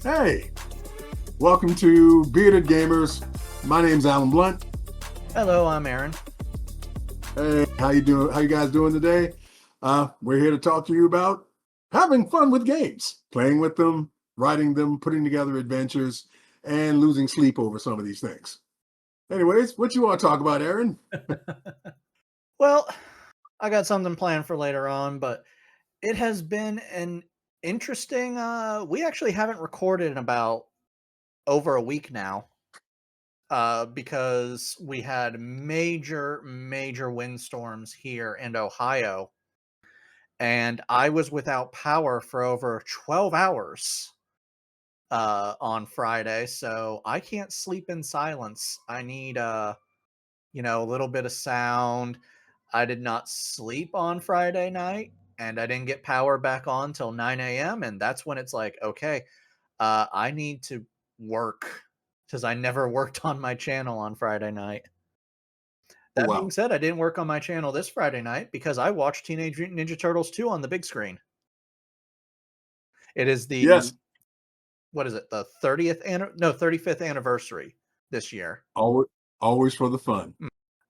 Hey, welcome to Bearded Gamers. My name's Alan Blunt. Hello, I'm Aaron. Hey, how you doing? How you guys doing today? We're here to talk to you about having fun with games, playing with them, writing them, putting together adventures, and losing sleep over some of these things. Anyways, what you want to talk about, Aaron? Well, I got something planned for later on, but it has been an interesting we actually haven't recorded in about over a week now. Because we had major windstorms here in Ohio, and I was without power for over 12 hours on Friday, so I can't sleep in silence. I need a little bit of sound. I did not sleep on Friday night, and I didn't get power back on till 9 a.m. And that's when it's like, okay, I need to work because I never worked on my channel on Friday night. Oh, That being wow. said, I didn't work on my channel this Friday night because I watched Teenage Mutant Ninja Turtles 2 on the big screen. It is the Yes, what is it? The 30th no, 35th anniversary this year. always, always for the fun.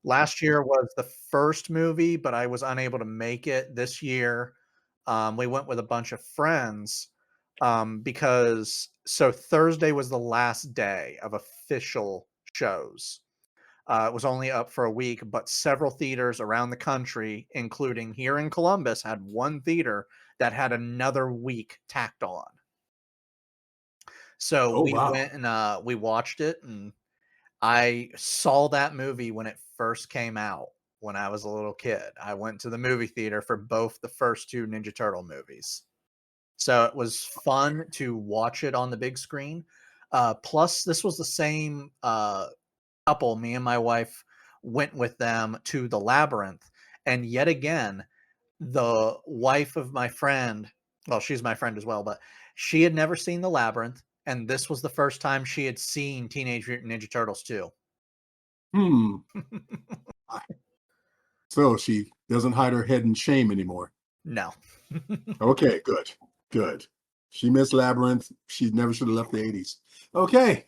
Last year was the first movie, but I was unable to make it. This year, we went with a bunch of friends, because Thursday was the last day of official shows. It was only up for a week, but several theaters around the country, including here in Columbus, had one theater that had another week tacked on. So Oh, we wow. went and we watched it, and I saw that movie when it first came out when I was a little kid. I went to the movie theater for both the first two Ninja Turtle movies. So it was fun to watch it on the big screen. Plus, this was the same couple. Me and my wife went with them to the Labyrinth. And yet again, the wife of my friend, well, she's my friend as well, but she had never seen the Labyrinth. And this was the first time she had seen Teenage Mutant Ninja Turtles 2. Hmm. So she doesn't hide her head in shame anymore. No. Okay, good, good. She missed Labyrinth. She never should have left the 80s. Okay,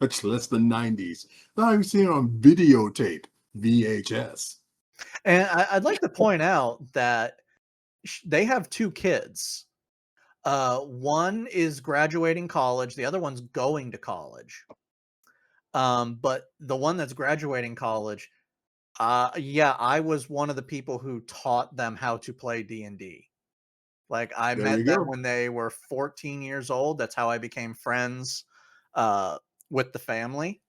much less the 90s. Now I've seen it on videotape, VHS. And I'd like to point out that they have two kids. One is graduating college, the other one's going to college. But the one that's graduating college, yeah, I was one of the people who taught them how to play D&D. Like, I There met you them go. when they were 14 years old. That's how I became friends uh, with the family.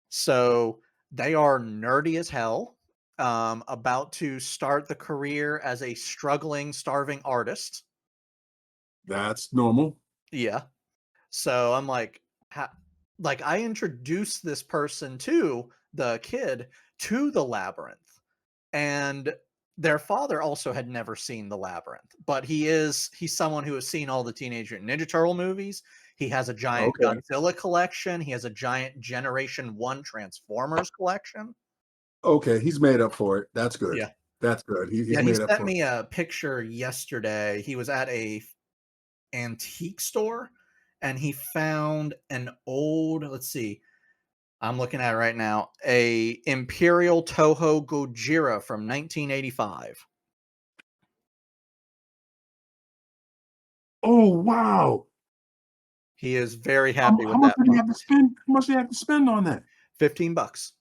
So they are nerdy as hell, about to start the career as a struggling, starving artist. That's normal. Yeah. So I'm like, like I introduced this person to the kid to the Labyrinth, and their father also had never seen the Labyrinth, but he's someone who has seen all the Teenage Mutant Ninja Turtle movies. He has a giant Okay. Godzilla collection. He has a giant Generation 1 Transformers collection. Okay. He's made up for it. That's good. Yeah. That's good. He's Yeah, he made up sent for it. me a picture yesterday. He was at a antique store and he found an old, let's see, I'm looking at it right now, a Imperial Toho Gojira from 1985. Oh, wow. He is very happy How with much that did he have to puppy. spend? How much did he have to spend on that? 15 bucks.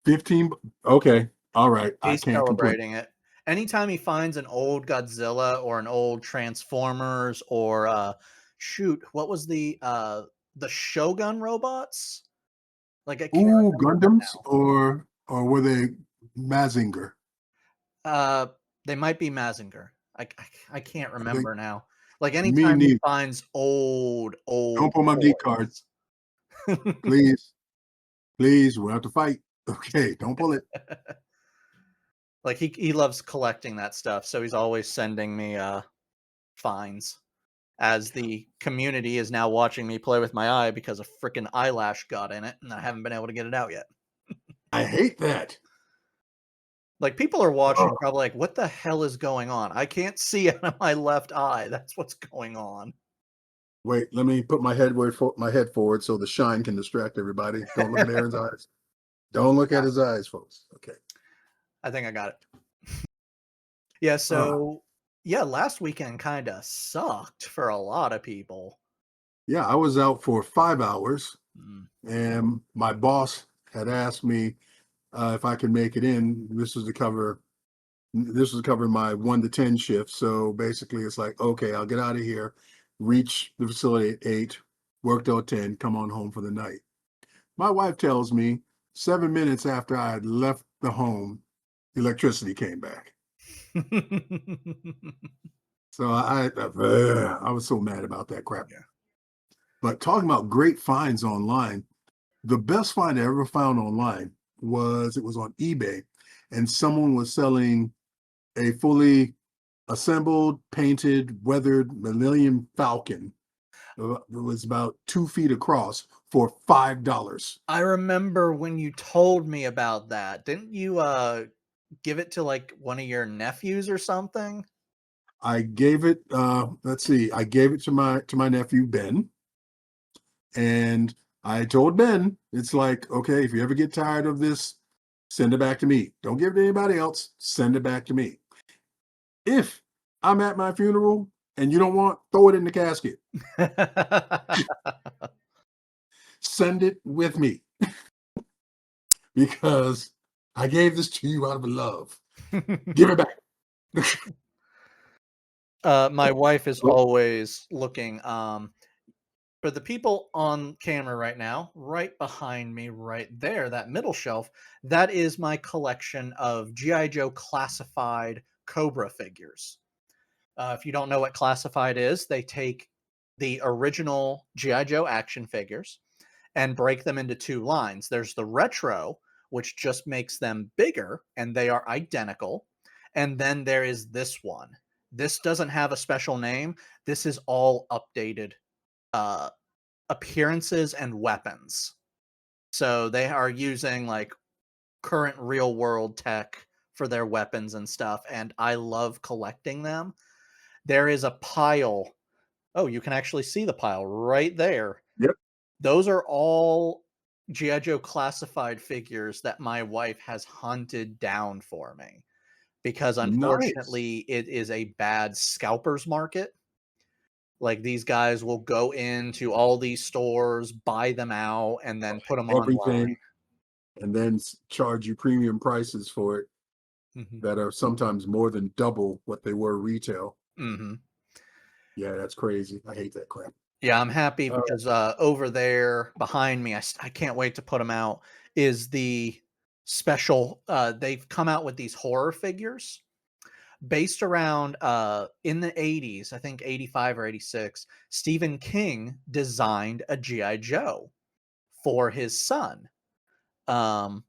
15. Okay. All right. I He's can't complain. celebrating it. Anytime he finds an old Godzilla or an old Transformers or shoot, what was the Shogun robots? Like I can't Ooh, remember them Gundams now. or were they Mazinger? Uh, they might be Mazinger. I can't I think remember now. Like me anytime he neither. finds old Don't pull my geek cards, toys. please. Please, we'll have to fight. Okay, don't pull it. Like he loves collecting that stuff, so he's always sending me fines. As the community is now watching me play with my eye because a freaking eyelash got in it, and I haven't been able to get it out yet. I hate that. Like, people are watching Oh, probably like, "What the hell is going on? I can't see out of my left eye. That's what's going on." wait, let me put my head forward so the shine can distract everybody. Don't look at Aaron's eyes. Don't look at his eyes, folks. Okay. I think I got it. Yeah, Uh, so yeah, last weekend kinda sucked for a lot of people. yeah, I was out for 5 hours, Mm. and my boss had asked me if I could make it in. This was to cover my 1 to 10 shift. So basically, it's like, okay, I'll get out of here, reach the facility at 8, work till 10, come on home for the night. My wife tells me 7 minutes after I had left the home, electricity came back. So I was so mad about that crap. Yeah. But talking about great finds online, the best find I ever found online was it was on eBay, and someone was selling a fully assembled, painted, weathered Millennium Falcon. It was about 2 feet across for $5. I remember when you told me about that. Didn't you, give it to, like, one of your nephews or something? I gave it. Let's see. I gave it to my nephew Ben, and I told Ben, it's like, okay, if you ever get tired of this, send it back to me. Don't give it to anybody else. Send it back to me. If I'm at my funeral and you don't want, throw it in the casket. Send it with me because I gave this to you out of love. Give it back. My wife is always looking, for the people on camera right now, right behind me, right there, that middle shelf, that is my collection of GI Joe classified Cobra figures. If you don't know what classified is, they take the original GI Joe action figures and break them into two lines. There's the retro, which just makes them bigger and they are identical. And then there is this one. This doesn't have a special name. This is all updated uh, appearances and weapons. So they are using like current real world tech for their weapons and stuff. And I love collecting them. There is a pile. Oh, you can actually see the pile right there. Yep. Those are all GI Joe classified figures that my wife has hunted down for me because Nice. unfortunately it is a bad scalpers market. Like these guys will go into all these stores, buy them out, and then put them online. Everything, and then charge you premium prices for it Mhm. that are sometimes more than double what they were retail. Mhm. Yeah, that's crazy. I hate that crap. Yeah, I'm happy Uh, because, over there behind me, I can't wait to put them out, is the special they've come out with these horror figures based around, in the '80s, I think '85 or '86, Stephen King designed a GI Joe for his son, um,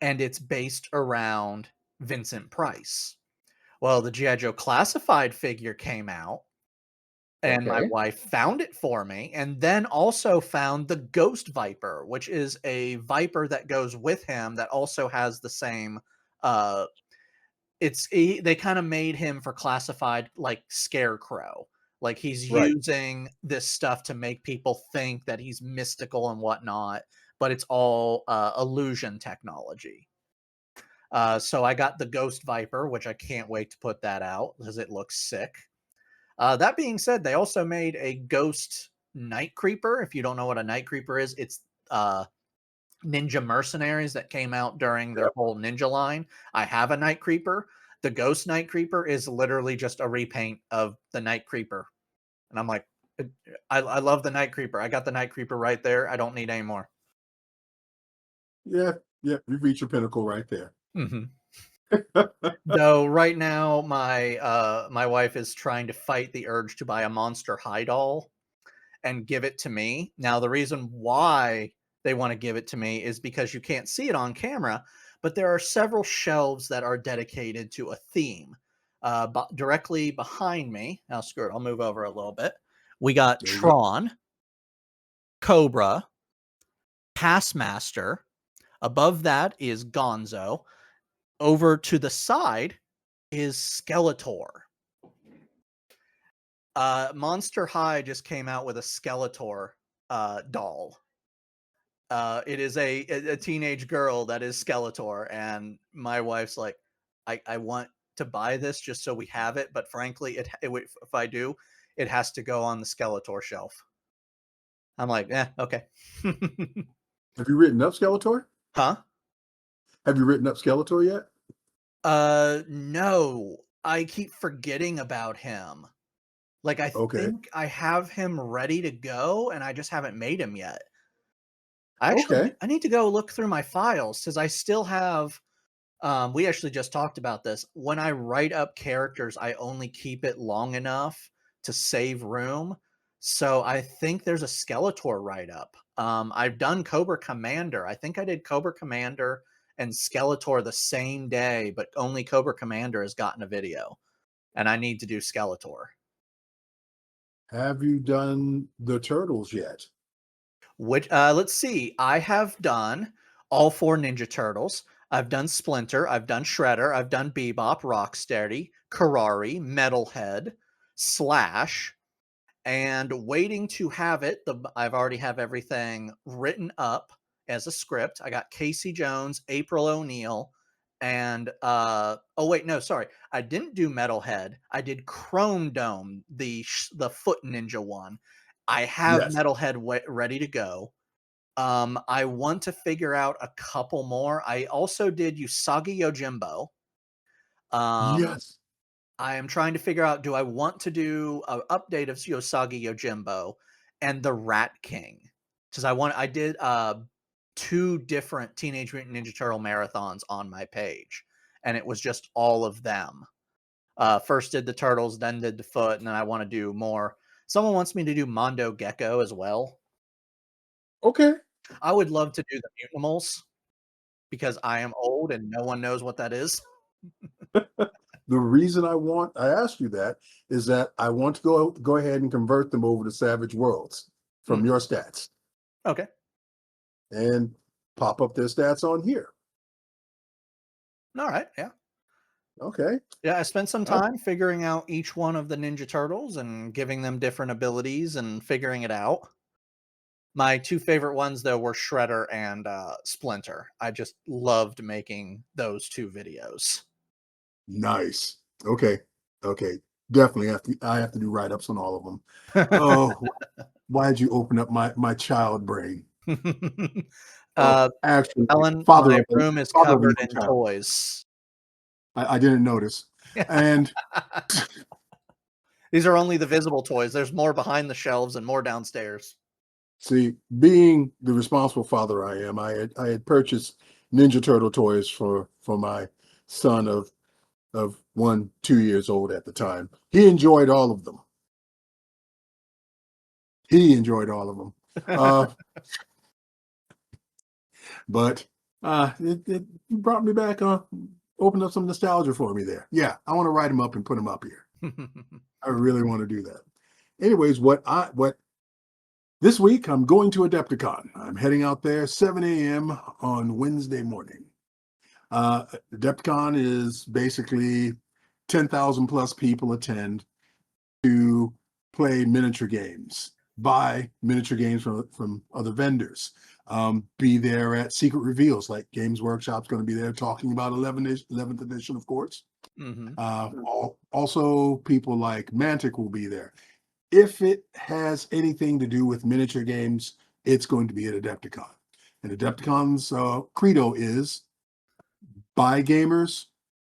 and it's based around Vincent Price. Well, the GI Joe classified figure came out, and my okay. wife found it for me, and then also found the Ghost Viper, which is a viper that goes with him that also has the same, uh they kinda made him for classified like Scarecrow. Like, he's Right. using this stuff to make people think that he's mystical and whatnot, but it's all, illusion technology. So I got the Ghost Viper, which I can't wait to put that out because it looks sick. That being said, they also made a Ghost Night Creeper. If you don't know what a Night Creeper is, it's uh, ninja mercenaries that came out during their Yep. whole ninja line. I have a Night Creeper. The Ghost Night Creeper is literally just a repaint of the Night Creeper. And I'm like, I love the Night Creeper. I got the Night Creeper right there. I don't need any more. Yeah. Yeah. You've reached your pinnacle right there. Mhm. Though right now my wife is trying to fight the urge to buy a Monster High doll and give it to me. Now, the reason why they want to give it to me is because you can't see it on camera, but there are several shelves that are dedicated to a theme. Directly behind me, now screw it, I'll move over a little bit. We got There you go. Tron, Cobra, Taskmaster. Above that is Gonzo. Over to the side is Skeletor. Monster High just came out with a Skeletor doll. It is a teenage girl that is Skeletor, and my wife's like, I want to buy this just so we have it, but frankly, if I do, it has to go on the Skeletor shelf. I'm like, okay. Have you written up Skeletor? Huh? Have you written up Skeletor yet? No. I keep forgetting about him. Like, I Okay. think I have him ready to go, and I just haven't made him yet. Okay. I need to go look through my files because I still have. We actually just talked about this. When I write up characters, I only keep it long enough to save room. So I think there's a Skeletor write up. I've done Cobra Commander. I think I did Cobra Commander and Skeletor the same day, but only Cobra Commander has gotten a video, and I need to do Skeletor. Have you done the Turtles yet? Which let's see. I have done all 4 Ninja Turtles. I've done Splinter, I've done Shredder, I've done Bebop, Rocksteady, Karari, Metalhead, Slash, and waiting to have it. I've already have everything written up as a script. I got Casey Jones, April O'Neil, and oh wait, no, sorry. I didn't do Metalhead. I did Chrome Dome, the Foot Ninja one. I have Yes. Metalhead ready to go. I want to figure out a couple more. I also did Usagi Yojimbo. Um, Yes. I am trying to figure out, do I want to do an update of Usagi Yojimbo and the Rat King? Because I did 2 different Teenage Mutant Ninja Turtle marathons on my page, and it was just all of them. First did the Turtles, then did the Foot, and then I want to do more. Someone wants me to do Mondo Gecko as well. Okay. I would love to do the Mutanimals because I am old and no one knows what that is. The reason I asked you that is that I want to go ahead and convert them over to Savage Worlds from Mhm. your stats Okay. and pop up their stats on here. All right. Yeah. Okay. Yeah. I spent some Uh, time figuring out each one of the Ninja Turtles and giving them different abilities and figuring it out. My 2 favorite ones, though, were Shredder and Splinter. I just loved making those 2 videos. nice. Okay. Okay. Definitely I have to do write-ups on all of them. Oh, why did you open up my child brain? Oh, uh, actually, Ellen, father my of room is father of a covered young in child. toys. I didn't notice. And These are only the visible toys. There's more behind the shelves and more downstairs. see, being the responsible father I am, I had purchased Ninja Turtle toys for my son of 2 years old at the time. He enjoyed all of them. He enjoyed all of them. Uh, but it brought me back. Opened up some nostalgia for me there. Yeah, I want to write them up and put them up here. I really want to do that. Anyways, what this week I'm going to Adepticon. I'm heading out there 7 a.m. on Wednesday morning. Adepticon is basically 10,000 plus people attend to play miniature games, buy miniature games from other vendors, be there at secret reveals, like Games Workshop's going to be there talking about 11th edition, of course. Hmm. Also, people like Mantic will be there. If it has anything to do with miniature games, it's going to be at Adepticon. And Adepticon's credo is by gamers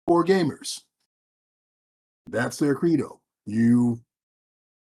for gamers. That's their credo. You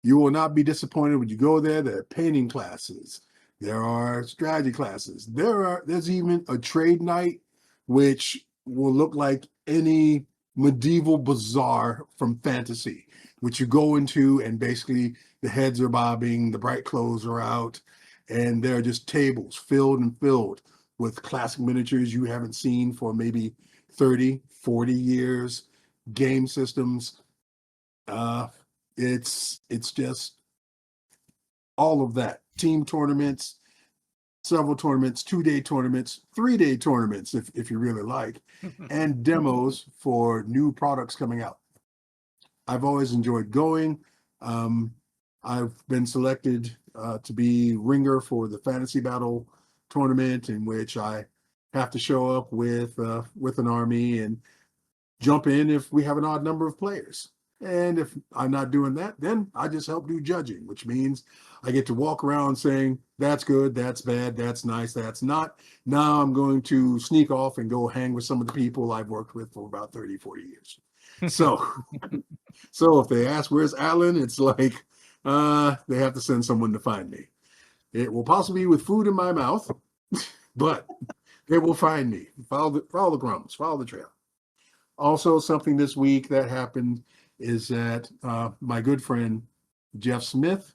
will not be disappointed when you go there. There are painting classes. There are strategy classes. There's even a trade night, which will look like any medieval bazaar from fantasy, which you go into and basically the heads are bobbing, the bright clothes are out, and there are just tables filled and filled with classic miniatures you haven't seen for maybe 30, 40 years, game systems. Uh, it's just all of that. Team tournaments, several tournaments, 2-day tournaments, 3-day tournaments, if you really like, and demos for new products coming out. I've always enjoyed going. I've been selected to be ringer for the Fantasy Battle tournament, in which I have to show up with an army and jump in if we have an odd number of players. And if I'm not doing that, then I just help do judging, which means I get to walk around saying, that's good, that's bad, that's nice, that's not. Now I'm going to sneak off and go hang with some of the people I've worked with for about 30, 40 years. So, so if they ask, where's Alan? It's like, they have to send someone to find me. It will possibly be with food in my mouth, but they will find me. Follow the crumbs, follow the trail. Also, something this week that happened is that my good friend Jeff Smith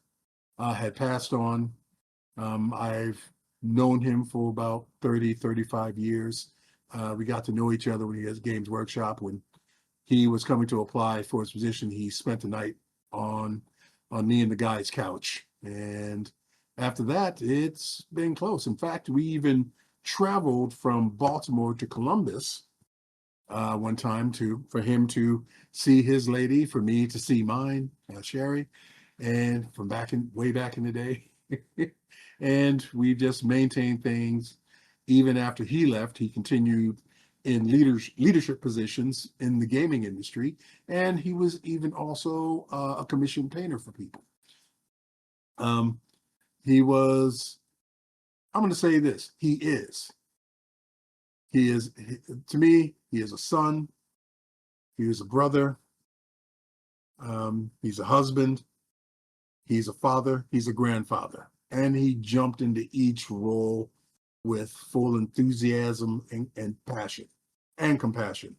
had passed on. I've known him for about 30, 35 years. We got to know each other when he was Games Workshop. When he was coming to apply for his position, he spent the night on me and the guy's couch. And after that, it's been close. In fact, we even traveled from Baltimore to Columbus one time for him to see his lady, for me to see mine, Sherry, and from way back in the day. And we just maintained things. Even after he left, he continued in leadership positions in the gaming industry, and he was even also a commissioned painter for people. He was, I'm going to say this, he is, to me, he is a son, he is a brother, he's a husband, he's a father, he's a grandfather, and he jumped into each role with full enthusiasm and passion and compassion.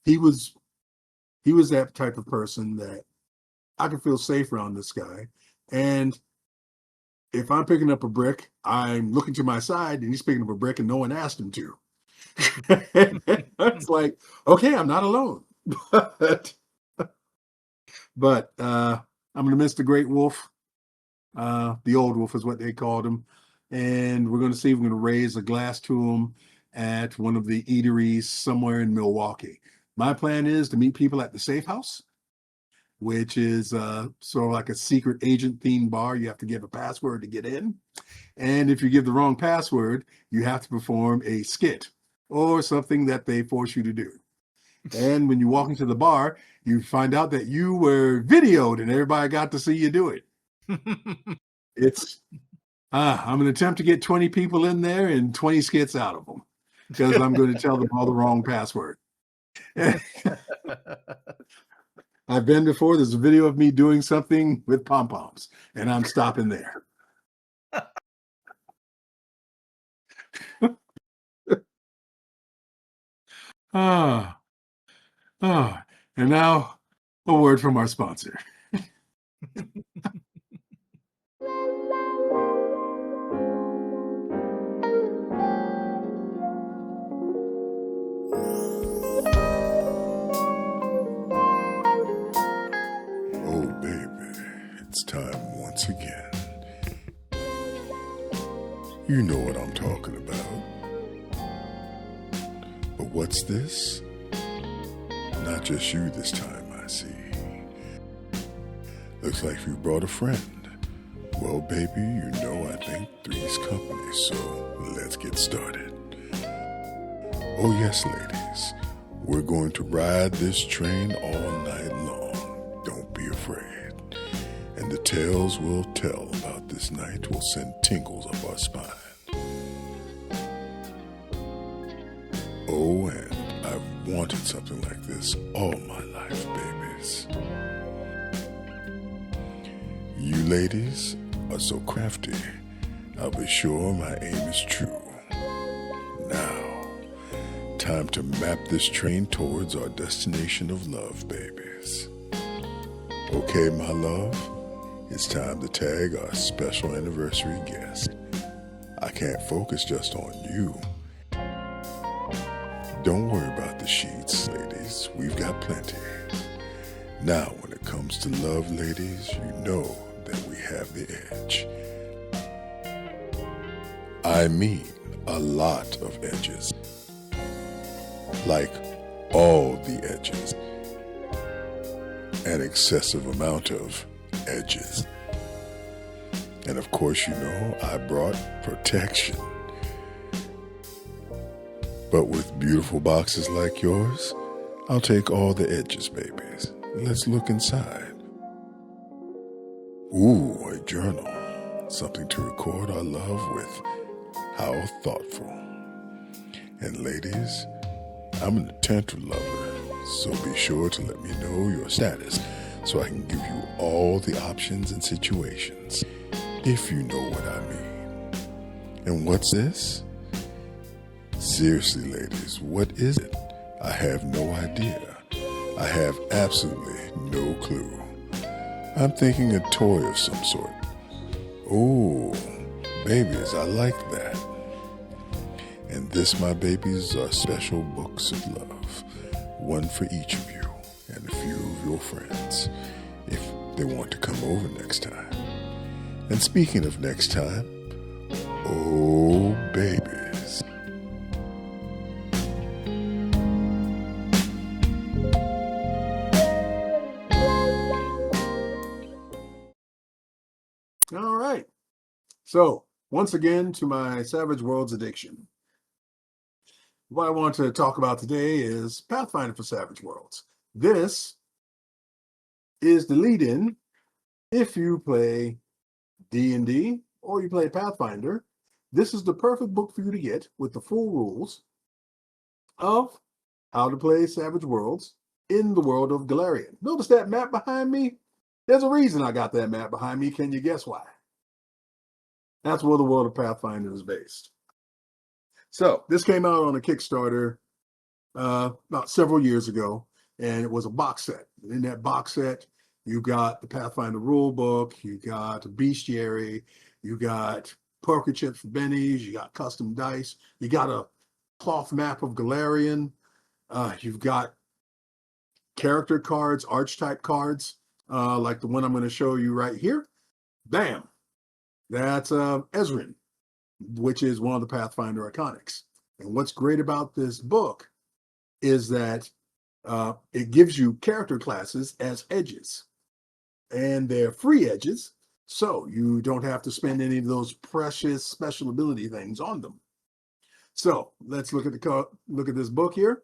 He was that type of person that I could feel safe around this guy. And if I'm picking up a brick, I'm looking to my side and he's picking up a brick and no one asked him to. It's like, okay, I'm not alone. But I'm going to miss the great wolf. The old wolf is what they called him. And we're going to see if we're going to raise a glass to him at one of the eateries somewhere in Milwaukee. My plan is to meet people at the Safe House, which is sort of like a secret agent themed bar. You have to give a password to get in. And if you give the wrong password, you have to perform a skit or something that they force you to do. And when you walk into the bar, you find out that you were videoed and everybody got to see you do it. It's, I'm going to attempt to get 20 people in there and 20 skits out of them because I'm going to tell them all the wrong password. I've been before. There's a video of me doing something with pom-poms, and I'm stopping there. And now a word from our sponsor. Oh, baby, it's time once again. You know what I'm talking about. But what's this? Not just you this time, I see. Looks like you brought a friend. Well, baby, you know I think three's company, so let's get started. Oh, yes, ladies, we're going to ride this train all night long. Don't be afraid. And the tales we'll tell about this night will send tingles up our spine. Oh, and I've wanted something like this all my life, babies. You ladies are so crafty. I'll be sure my aim is true. Now, time to map this train towards our destination of love, babies. Okay, my love, it's time to tag our special anniversary guest. I can't focus just on you. Don't worry about the sheets, ladies. We've got plenty. Now, when it comes to love, ladies, you know that we have the edge. I mean a lot of edges. Like all the edges. An excessive amount of edges. And of course, you know, I brought protection. But with beautiful boxes like yours, I'll take all the edges, babies. Let's look inside. Ooh, a journal. Something to record our love with. How thoughtful. And ladies, I'm an attentive lover, so be sure to let me know your status so I can give you all the options and situations, if you know what I mean. And what's this? Seriously, ladies, what is it? I have no idea. I have absolutely no clue. I'm thinking a toy of some sort. Oh, babies, I like that. And this, my babies, are special books of love. One for each of you and a few of your friends, if they want to come over next time. And speaking of next time, oh, babies. All right. So once again, to my Savage Worlds addiction. What I want to talk about today is Pathfinder for Savage Worlds. This is the lead-in if you play D&D or you play Pathfinder. This is the perfect book for you to get with the full rules of how to play Savage Worlds in the world of Golarion. Notice that map behind me? There's a reason I got that map behind me. Can you guess why? That's where the world of Pathfinder is based. So this came out on a Kickstarter about several years ago, and it was a box set. In that box set, you got the Pathfinder rule book, you got a bestiary, you got poker chips for bennies, you got custom dice, you got a cloth map of Golarion, you've got character cards, archetype cards, like the one I'm going to show you right here. Bam! That's Ezrin, which is one of the Pathfinder iconics. And what's great about this book is that it gives you character classes as edges. And they're free edges, so you don't have to spend any of those precious special ability things on them. So let's look at this book here.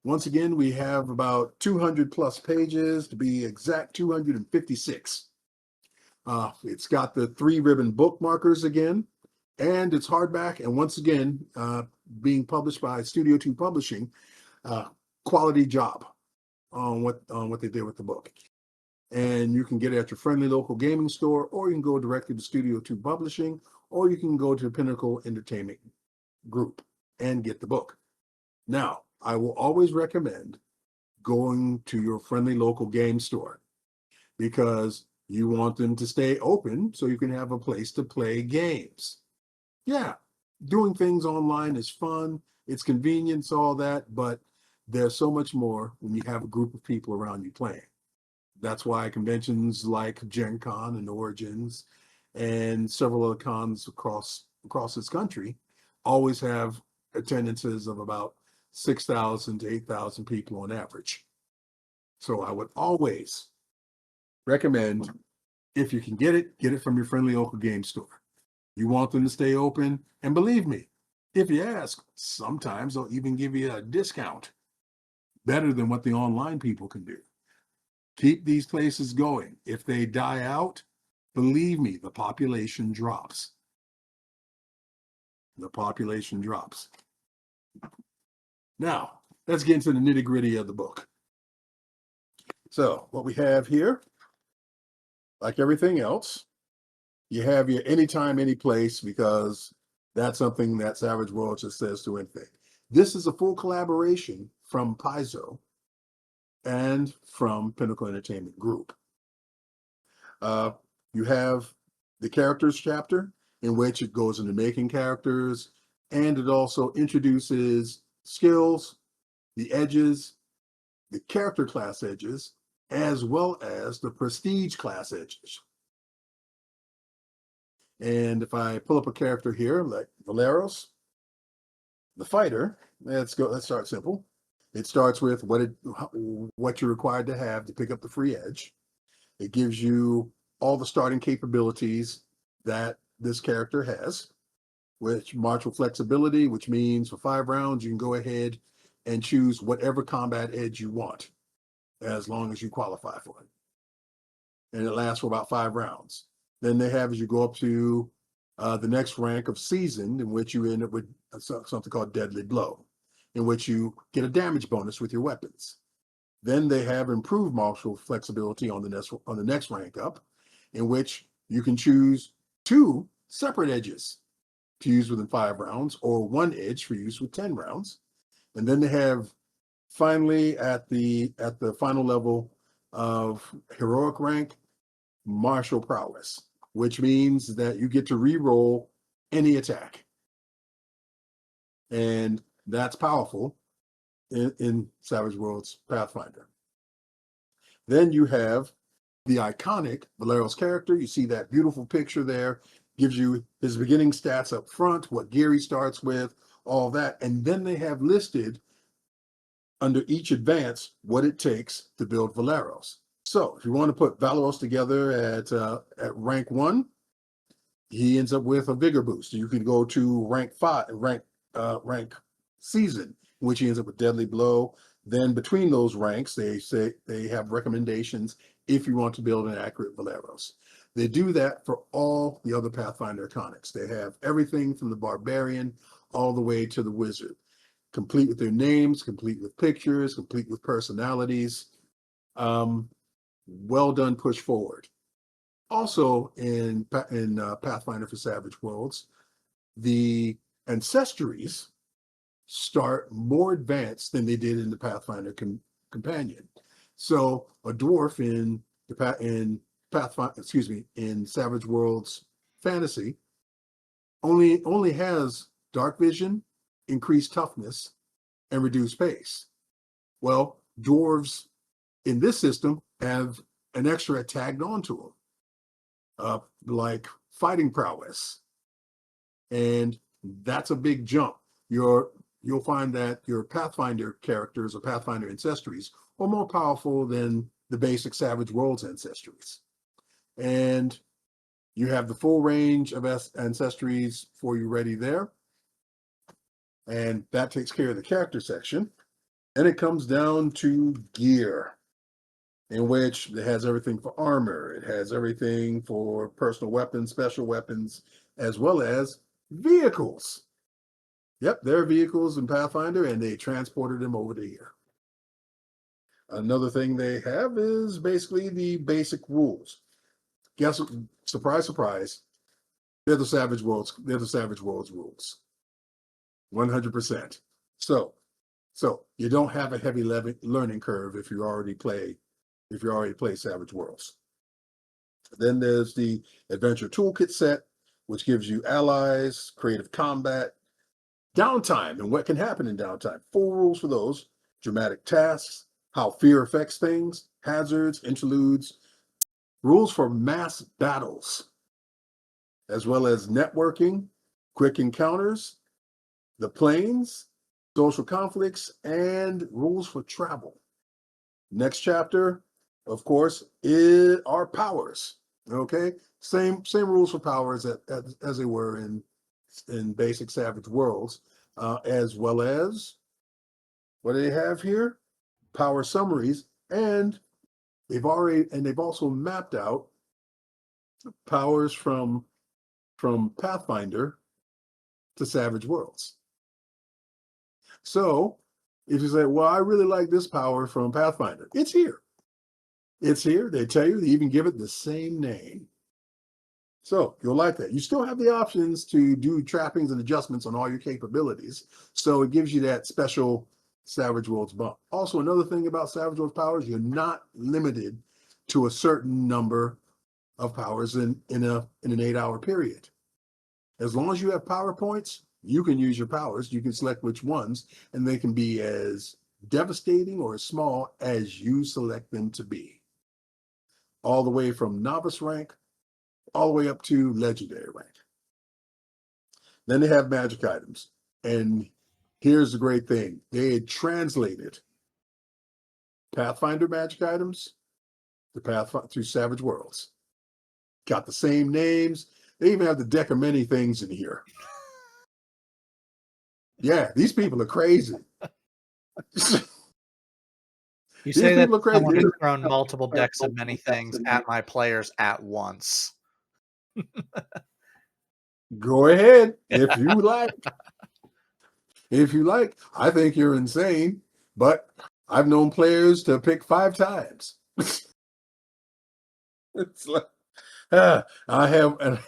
Once again, we have about 200 plus pages, to be exact, 256. It's got the 3 ribbon bookmarkers again, and it's hardback, and once again, being published by Studio 2 Publishing. Quality job on what they did with the book. And you can get it at your friendly local gaming store, or you can go directly to Studio 2 Publishing, or you can go to Pinnacle Entertainment Group and get the book. Now, I will always recommend going to your friendly local game store, because you want them to stay open so you can have a place to play games. Yeah, doing things online is fun, it's convenience, all that, but there's so much more when you have a group of people around you playing. That's why conventions like Gen Con and Origins and several other cons across this country always have attendances of about 6,000 to 8,000 people on average. So I would always recommend, if you can get it from your friendly local game store. You want them to stay open, and believe me, if you ask, sometimes they'll even give you a discount, better than what the online people can do. Keep these places going. If they die out, believe me, the population drops. The population drops. Now, let's get into the nitty-gritty of the book. So, what we have here, like everything else, you have your anytime, any place, because that's something that Savage Worlds just says to anything. This is a full collaboration from Paizo and from Pinnacle Entertainment Group. You have the characters chapter, in which it goes into making characters, and it also introduces skills, the edges, the character class edges, as well as the prestige class edges. And if I pull up a character here, like Valeros, the fighter, let's start simple. It starts with what you're required to have to pick up the free edge. It gives you all the starting capabilities that this character has, which martial flexibility, which means for 5 rounds, you can go ahead and choose whatever combat edge you want, as long as you qualify for it. And it lasts for about 5 rounds. Then they have, as you go up to the next rank of seasoned, in which you end up with something called deadly blow, in which you get a damage bonus with your weapons. Then they have improved martial flexibility on the next rank up, in which you can choose 2 separate edges to use within 5 rounds, or 1 edge for use with 10 rounds. And then they have, finally, at the final level of heroic rank, martial prowess, which means that you get to re-roll any attack. And that's powerful in Savage Worlds Pathfinder. Then you have the iconic Valeros character. You see that beautiful picture there, gives you his beginning stats up front, what gear he starts with, all that. And then they have listed under each advance what it takes to build Valeros. So if you want to put Valeros together at rank 1, he ends up with a vigor boost. You can go to rank 5, rank season, which he ends up with deadly blow. Then between those ranks, they say they have recommendations if you want to build an accurate Valeros. They do that for all the other Pathfinder iconics. They have everything from the barbarian all the way to the wizard, complete with their names, complete with pictures, complete with personalities. Well done, push forward. Also in Pathfinder for Savage Worlds, the ancestries start more advanced than they did in the Pathfinder Companion. So a dwarf in Savage Worlds Fantasy only has dark vision, increased toughness, and reduced pace. Well, dwarves in this system have an extra tagged onto them, like fighting prowess, and that's a big jump. You'll find that your Pathfinder characters or Pathfinder ancestries are more powerful than the basic Savage Worlds ancestries. And you have the full range of ancestries for you ready there. And that takes care of the character section. And it comes down to gear, in which it has everything for armor. It has everything for personal weapons, special weapons, as well as vehicles. Yep, there are vehicles in Pathfinder, and they transported them over to here. Another thing they have is basically the basic rules. Guess, surprise, surprise, they're the Savage Worlds rules. 100%. So you don't have a heavy learning curve if you already play Savage Worlds. Then there's the Adventure Toolkit set, which gives you allies, creative combat, downtime, and what can happen in downtime. 4 rules for those: dramatic tasks, how fear affects things, hazards, interludes, rules for mass battles, as well as networking, quick encounters, the planes, social conflicts, and rules for travel. Next chapter, of course, are powers. Okay, same rules for powers as they were in basic Savage Worlds, as well as what do they have here? Power summaries, and they've also mapped out powers from Pathfinder to Savage Worlds. So if you say, well, I really like this power from Pathfinder, it's here. It's here. They tell you, they even give it the same name. So you'll like that. You still have the options to do trappings and adjustments on all your capabilities. So it gives you that special Savage Worlds bump. Also, another thing about Savage Worlds powers, you're not limited to a certain number of powers in an 8-hour period. As long as you have power points, you can use your powers. You can select which ones, and they can be as devastating or as small as you select them to be. All the way from novice rank all the way up to legendary rank. Then they have magic items. And here's the great thing. They had translated Pathfinder magic items to Savage Worlds. Got the same names. They even have the deck of many things in here. Yeah, these people are crazy. You say that people are crazy. someone has thrown multiple decks of many things at my players at once. Go ahead if you like. If you like, I think you're insane, but I've known players to pick 5 times. It's like, I have, and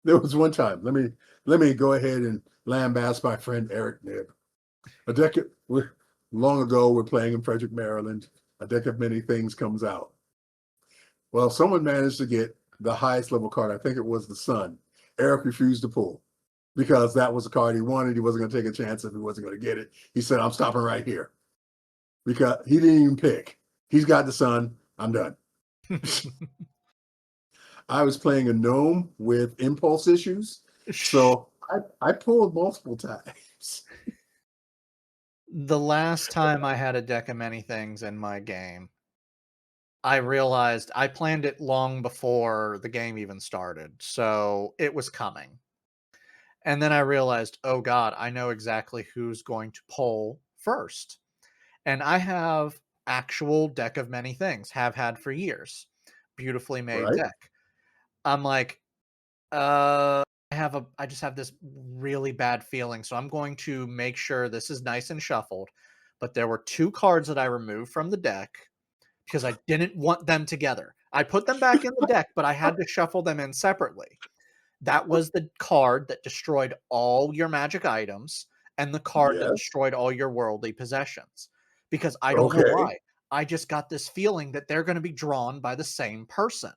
there was one time. Let me go ahead and lambast my friend Eric Nibb. Long ago, we're playing in Frederick, Maryland. A deck of many things comes out. Well, someone managed to get the highest level card. I think it was the Sun. Eric refused to pull because that was the card he wanted. He wasn't going to take a chance if he wasn't going to get it. He said, I'm stopping right here. Because he didn't even pick. He's got the Sun. I'm done. I was playing a gnome with impulse issues. So I pulled multiple times. The last time I had a deck of many things in my game, I realized I planned it long before the game even started, so it was coming. And then I realized, oh God, I know exactly who's going to pull first. And I have actual deck of many things, have had for years. Beautifully made Right. deck. I'm like, I just have this really bad feeling, so I'm going to make sure this is nice and shuffled. But there were 2 cards that I removed from the deck because I didn't want them together. I put them back in the deck, but I had to shuffle them in separately. That was the card that destroyed all your magic items and the card that Yes. destroyed all your worldly possessions. Because I don't know Okay. why. I just got this feeling that they're going to be drawn by the same person.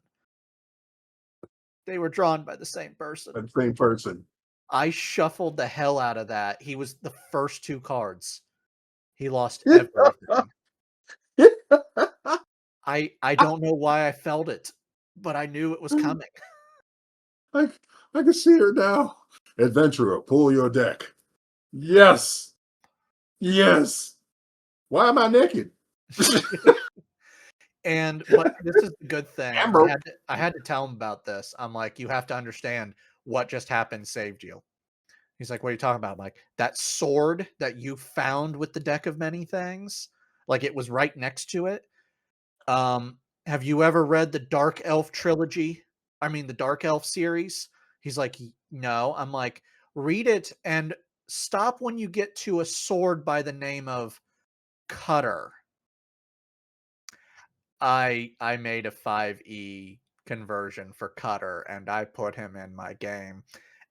They were drawn by the same person. The same person. I shuffled the hell out of that. He was the first 2 cards. He lost everything. I don't know why I felt it, but I knew it was coming. I can see her now. Adventurer, pull your deck. Yes. Yes. Why am I naked? But this is the good thing. Amber. I had to tell him about this. I'm like, you have to understand what just happened saved you. He's like, what are you talking about? I'm like, that sword that you found with the deck of many things, like it was right next to it. Have you ever read the Dark Elf trilogy? I mean, the Dark Elf series? He's like, no. I'm like, read it and stop when you get to a sword by the name of Cutter. I made a 5e conversion for Cutter and I put him in my game.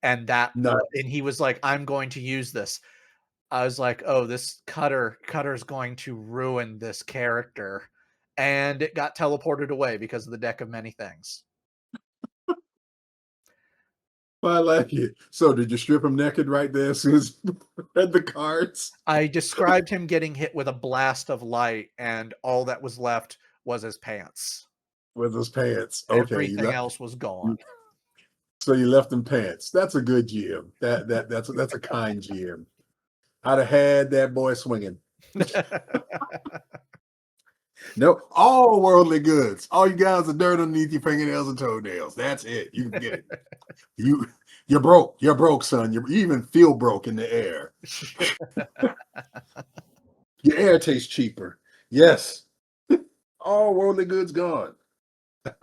And Nice. and he was like, I'm going to use this. I was like, oh, this Cutter's going to ruin this character. And it got teleported away because of the deck of many things. I like it. So did you strip him naked right there as soon as you read the cards? I described him getting hit with a blast of light, and all that was left was his pants. With his pants. Okay. Everything else was gone. So you left him pants. That's a good GM. That's a kind GM. I'd have had that boy swinging. No, all worldly goods. All you guys are dirt underneath your fingernails and toenails. That's it. You can get it. You're broke. You're broke, son. You even feel broke in the air. Your air tastes cheaper. Yes. All worldly goods gone.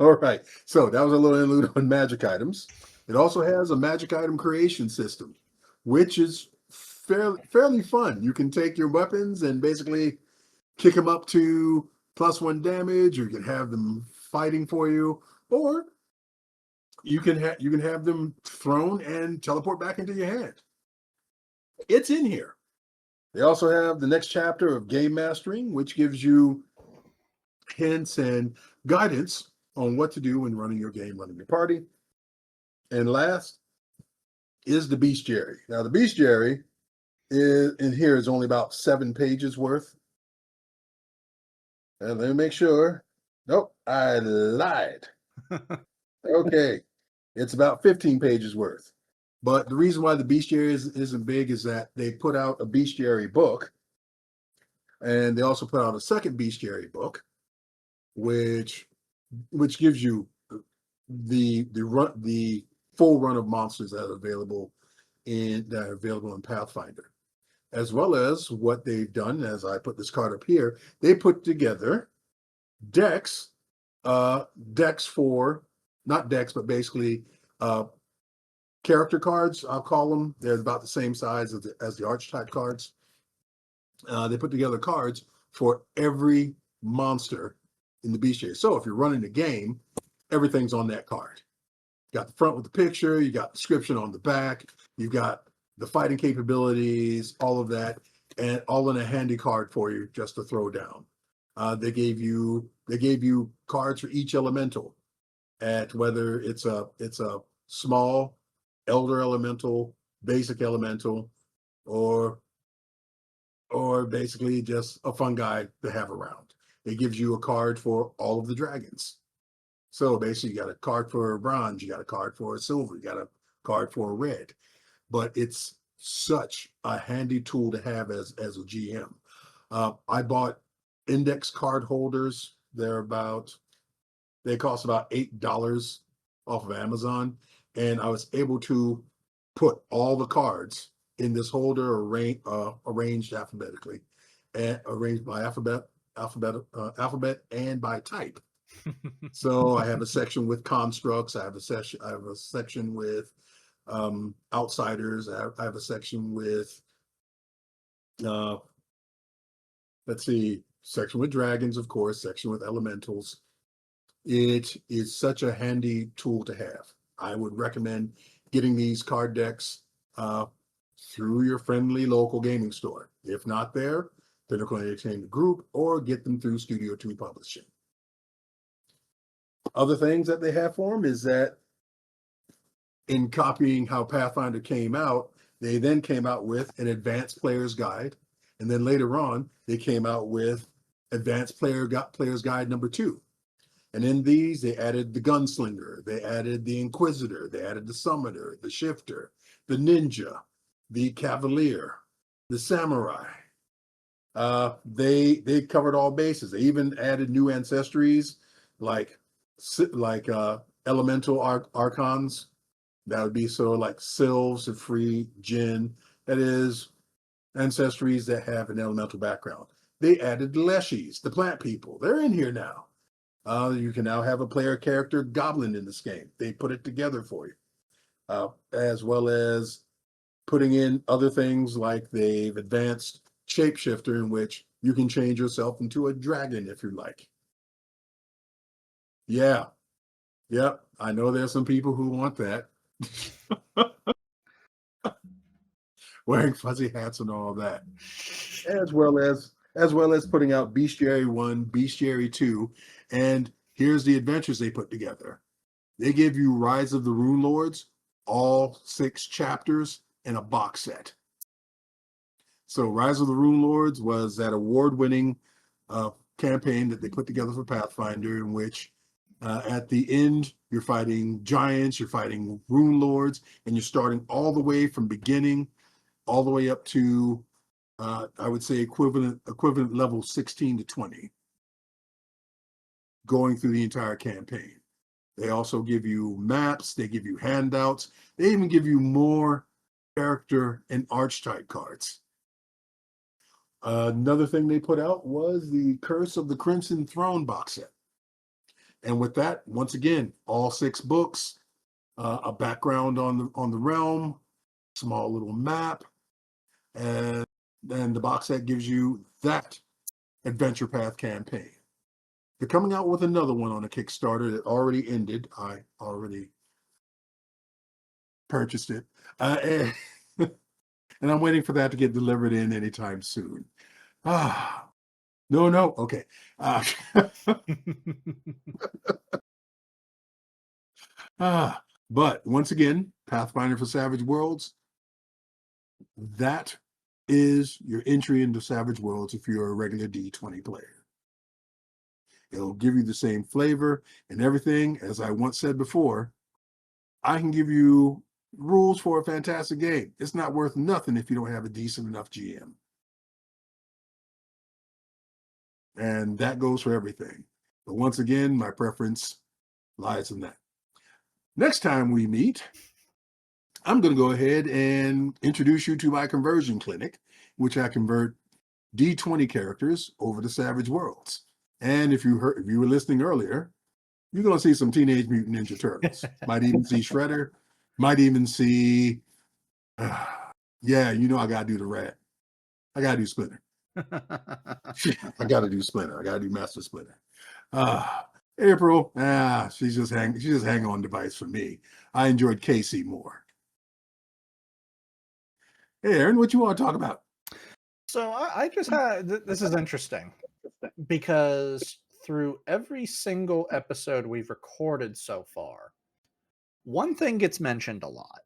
All right. So that was a little interlude on magic items. It also has a magic item creation system, which is fairly fun. You can take your weapons and basically kick them up to +1 damage, or you can have them fighting for you, or you can have them thrown and teleport back into your hand. It's in here. They also have the next chapter of game mastering, which gives you hints and guidance on what to do when running your game, running your party. And last is the bestiary. Now, the bestiary is only about 7 pages worth. And let me make sure. Nope, I lied. Okay. It's about 15 pages worth. But the reason why the bestiary isn't big is that they put out a bestiary book, and they also put out a second bestiary book, which gives you the full run of monsters that are available in Pathfinder, as well as what they've done. As I put this card up here, they put together decks, decks for not decks, but basically character cards. I'll call them. They're about the same size as the archetype cards. They put together cards for every monster in the bestiary. So if you're running a game, everything's on that card. You got the front with the picture, you got the description on the back, you got the fighting capabilities, all of that, and all in a handy card for you just to throw down. They gave you cards for each elemental, at whether it's a small elder elemental, basic elemental, or basically just a fun guy to have around. It gives you a card for all of the dragons. So basically, you got a card for a bronze, you got a card for a silver, you got a card for a red. But it's such a handy tool to have as a GM. I bought index card holders. They cost about $8 off of Amazon, and I was able to put all the cards in this holder arranged alphabetically, and arranged by alphabet and by type. So I have a section with constructs. I have a section with outsiders. I have a section with section with dragons, of course, section with elementals. It is such a handy tool to have. I would recommend getting these card decks through your friendly local gaming store. If not there, Pinnacle Entertainment Group, or get them through Studio 2 Publishing. Other things that they have for them is that in copying how Pathfinder came out, they then came out with an advanced player's guide. And then later on, they came out with advanced player's guide number 2. And in these, they added the gunslinger, they added the inquisitor, they added the summoner, the shifter, the ninja, the cavalier, the samurai. They covered all bases. They even added new ancestries like elemental archons. That would be sort of like sylphs, Ifrit, Jinn. That is ancestries that have an elemental background. They added the Leshies, the plant people. They're in here now. You can now have a player character goblin in this game. They put it together for you, as well as putting in other things like they've advanced shapeshifter, in which you can change yourself into a dragon if you like. Yeah. Yep. I know there's some people who want that. Wearing fuzzy hats and all that. As well as putting out Bestiary 1, Bestiary 2, and here's the adventures they put together. They give you Rise of the Rune Lords, all 6 chapters in a box set. So Rise of the Rune Lords was that award-winning campaign that they put together for Pathfinder, in which at the end, you're fighting giants, you're fighting rune lords, and you're starting all the way from beginning, all the way up to, I would say, equivalent level 16 to 20, going through the entire campaign. They also give you maps, they give you handouts, they even give you more character and archetype cards. Another thing they put out was the Curse of the Crimson Throne box set. And with that, once again, all 6 books, a background on the realm, small little map, and then the box set gives you that Adventure Path campaign. They're coming out with another one on a Kickstarter that already ended. I already purchased it. And I'm waiting for that to get delivered in anytime soon. No, okay. But once again, Pathfinder for Savage Worlds, that is your entry into Savage Worlds if you're a regular D20 player. It'll give you the same flavor and everything. As I once said before, I can give you rules for a fantastic game. It's not worth nothing if you don't have a decent enough GM. And that goes for everything. But once again, my preference lies in that. Next time we meet, I'm going to go ahead and introduce you to my conversion clinic, which I convert D20 characters over to Savage Worlds. And if you were listening earlier, you're going to see some Teenage Mutant Ninja Turtles. Might even see Shredder. Might even see, yeah, you know I got to do the Rat. I got to do Splinter. I got to do Splinter. I got to do Master Splinter. April, she's just hang on device for me. I enjoyed Casey more. Hey, Aaron, what you want to talk about? So I just had, this is interesting because through every single episode we've recorded so far, one thing gets mentioned a lot.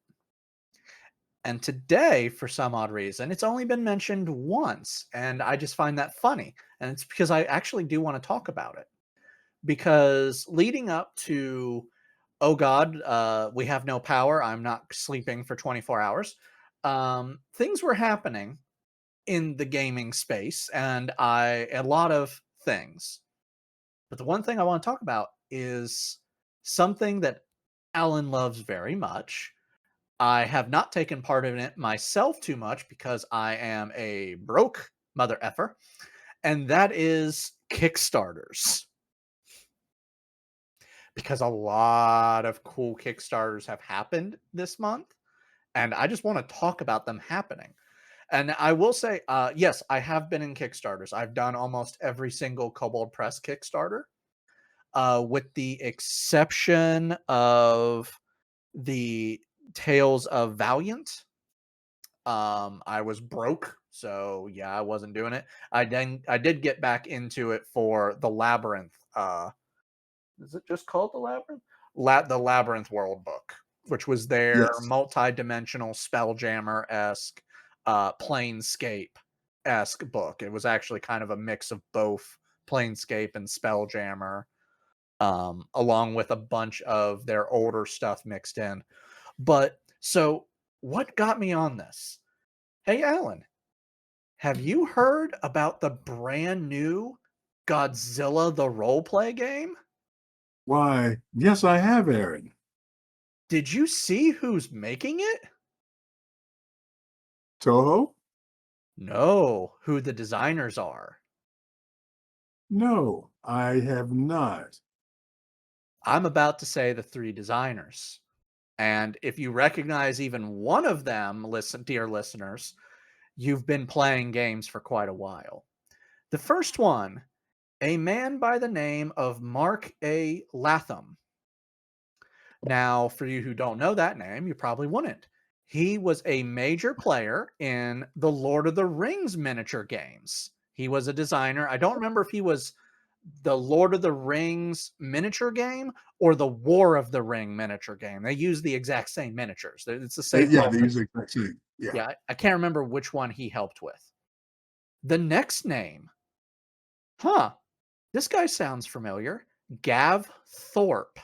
And today, for some odd reason, it's only been mentioned once. And I just find that funny. And it's because I actually do want to talk about it. Because leading up to, oh God, we have no power, I'm not sleeping for 24 hours, things were happening in the gaming space, and a lot of things. But the one thing I want to talk about is something that Alan loves very much. I have not taken part in it myself too much because I am a broke mother effer, and that is Kickstarters. Because a lot of cool Kickstarters have happened this month, and I just want to talk about them happening. And I will say, yes, I have been in Kickstarters. I've done almost every single Kobold Press Kickstarter, with the exception of the Tales of Valiant. I was broke, so yeah, I wasn't doing it. I did get back into it for the Labyrinth. Is it just called the Labyrinth? The Labyrinth World book, which was their multi-dimensional Spelljammer-esque, Planescape-esque book. It was actually kind of a mix of both Planescape and Spelljammer, along with a bunch of their older stuff mixed in. But so what got me on this? Hey, Alan, have you heard about the brand new Godzilla the Roleplay game? Why, yes, I have, Aaron. Did you see who's making it? Toho? No, who the designers are. No, I have not. I'm about to say the three designers. And if you recognize even one of them, dear listeners, you've been playing games for quite a while. The first one, a man by the name of Mark A. Latham. Now, for you who don't know that name, you probably wouldn't. He was a major player in the Lord of the Rings miniature games. He was a designer. I don't remember if he was the Lord of the Rings miniature game or the War of the Ring miniature game. They use the exact same miniatures. It's the same. Yeah, they use the exact same. Yeah, I can't remember which one he helped with. The next name. This guy sounds familiar. Gav Thorpe.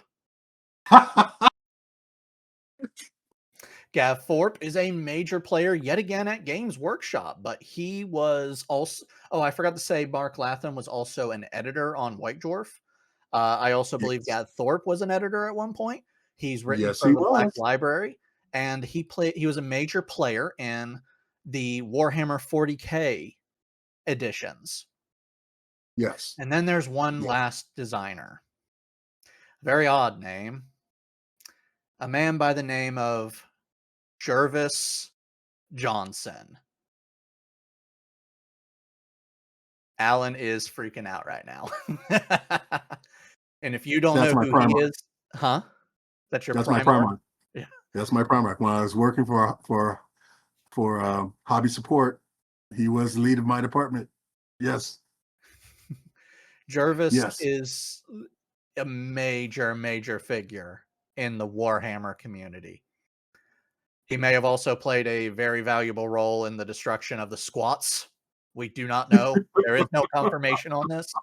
Gav Thorpe is a major player yet again at Games Workshop, but he was also, I forgot to say Mark Latham was also an editor on White Dwarf. I also believe Gav Thorpe was an editor at one point. He's written for the Black Library, and he was a major player in the Warhammer 40K editions. Yes. And then there's one last designer. Very odd name. A man by the name of Jervis Johnson. Alan is freaking out right now. And if you don't know who he is, that's your Primarch? Yeah. That's my Primarch. When I was working for hobby support, he was the lead of my department. Yes. Jervis is a major figure in the Warhammer community. He may have also played a very valuable role in the destruction of the squats. We do not know. There is no confirmation on this.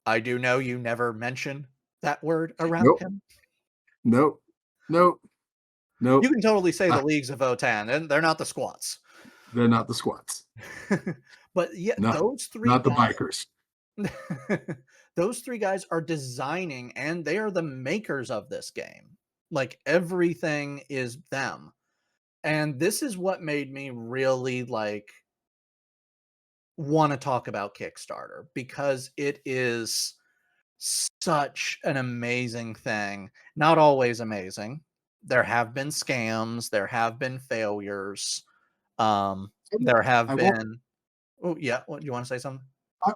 I do know you never mention that word around Nope, him. nope, nope, You nope. can totally say the Ah, Leagues of Votan, and they're not the Squats. they're not the squats. But yeah, Not not the bikers. those three guys are designing and they are the makers of this game. Like everything is them. And this is what made me really like want to talk about Kickstarter because it is such an amazing thing. Not always amazing. There have been scams, there have been failures. There have I won't. been Oh, yeah, what you want to say something?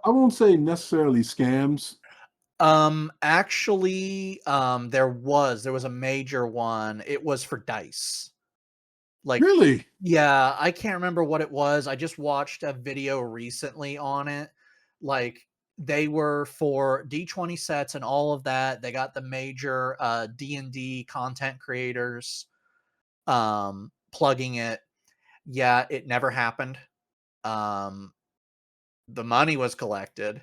I won't say necessarily scams. Actually, there was a major one. It was for dice. Like, Really? yeah, I can't remember what it was. I just watched a video recently on it. Like, they were for D20 sets and all of that. They got the major D&D content creators plugging it. Yeah, it never happened. Um, the money was collected.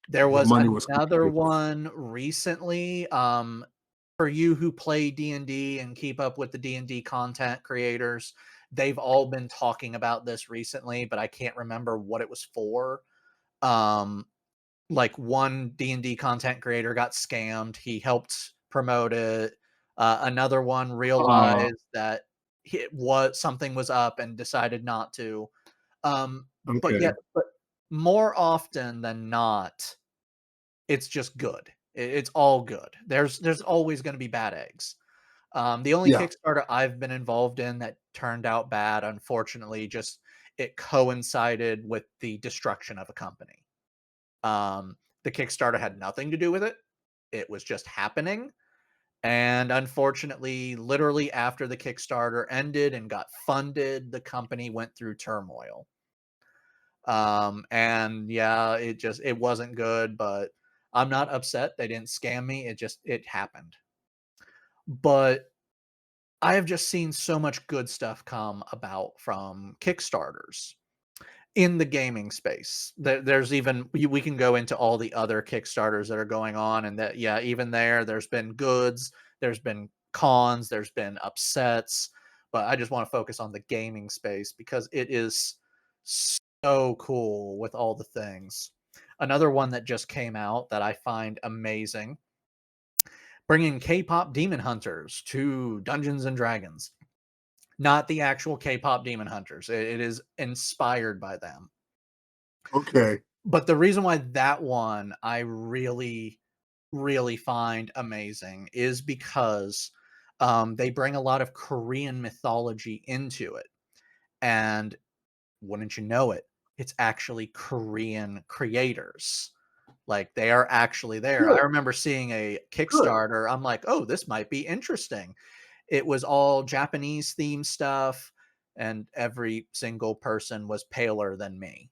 There The was money was another collected. one recently, for you who play D&D and keep up with the D&D content creators, they've all been talking about this recently, but I can't remember what it was for. Um, like one D&D content creator got scammed. He helped promote it. Another one Oh, realized that something was up and decided not to. But okay. yet, but more often than not, it's just good. It's all good. There's always going to be bad eggs. The only Yeah. Kickstarter I've been involved in that turned out bad, unfortunately, just it coincided with the destruction of a company. The Kickstarter had nothing to do with it. It was just happening. And unfortunately, literally after the Kickstarter ended and got funded, the company went through turmoil. And yeah, it wasn't good, but I'm not upset. They didn't scam me. It happened. But I have just seen so much good stuff come about from Kickstarters in the gaming space. There's even we can go into all the other Kickstarters that are going on, and that yeah, even there's been goods, there's been cons, there's been upsets, but I just want to focus on the gaming space because it is so cool with all the things. Another one that just came out that I find amazing, bringing K-pop demon hunters to Dungeons and Dragons. Not the actual K-pop demon hunters. It is inspired by them. Okay. But the reason why that one I really, really find amazing is because they bring a lot of Korean mythology into it. And wouldn't you know it, it's actually Korean creators. Like they are actually there. I Good. remember seeing a Good. Kickstarter. I'm like, oh, this might be interesting. It was all Japanese theme stuff, and every single person was paler than me.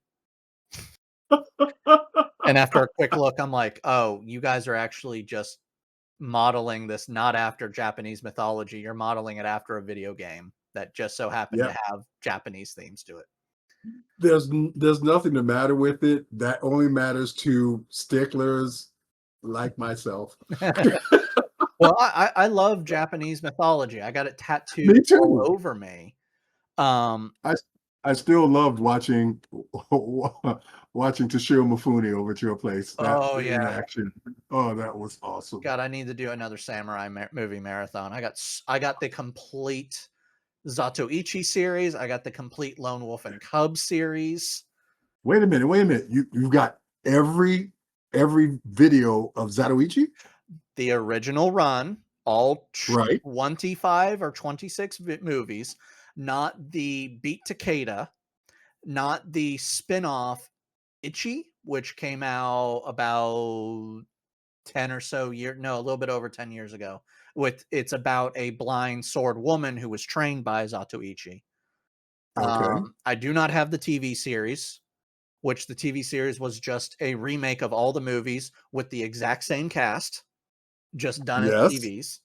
And after a quick look, I'm like, oh, you guys are actually just modeling this not after Japanese mythology. You're modeling it after a video game that just so happened Yeah. to have Japanese themes to it. There's nothing to matter with it. That only matters to sticklers like myself. Well, I love Japanese mythology. I got it tattooed Me all too. over me. Um, I I still loved watching watching Toshio Mifune over at your place. That oh in yeah, action. Oh, that was awesome. God, I need to do another samurai movie marathon. I got the complete Zatoichi series. I got the complete Lone Wolf and Cub series. Wait a minute. Wait a minute. You've got every video of Zatoichi, The original run, all right? 25 or 26 movies, not the Beat Takeda, not the spin-off Ichi, which came out about 10 or so years, no, a little bit over 10 years ago. It's about a blind sword woman who was trained by Zatoichi. Okay. I do not have the TV series, which the TV series was just a remake of all the movies with the exact same cast, just done as Yes. TVs.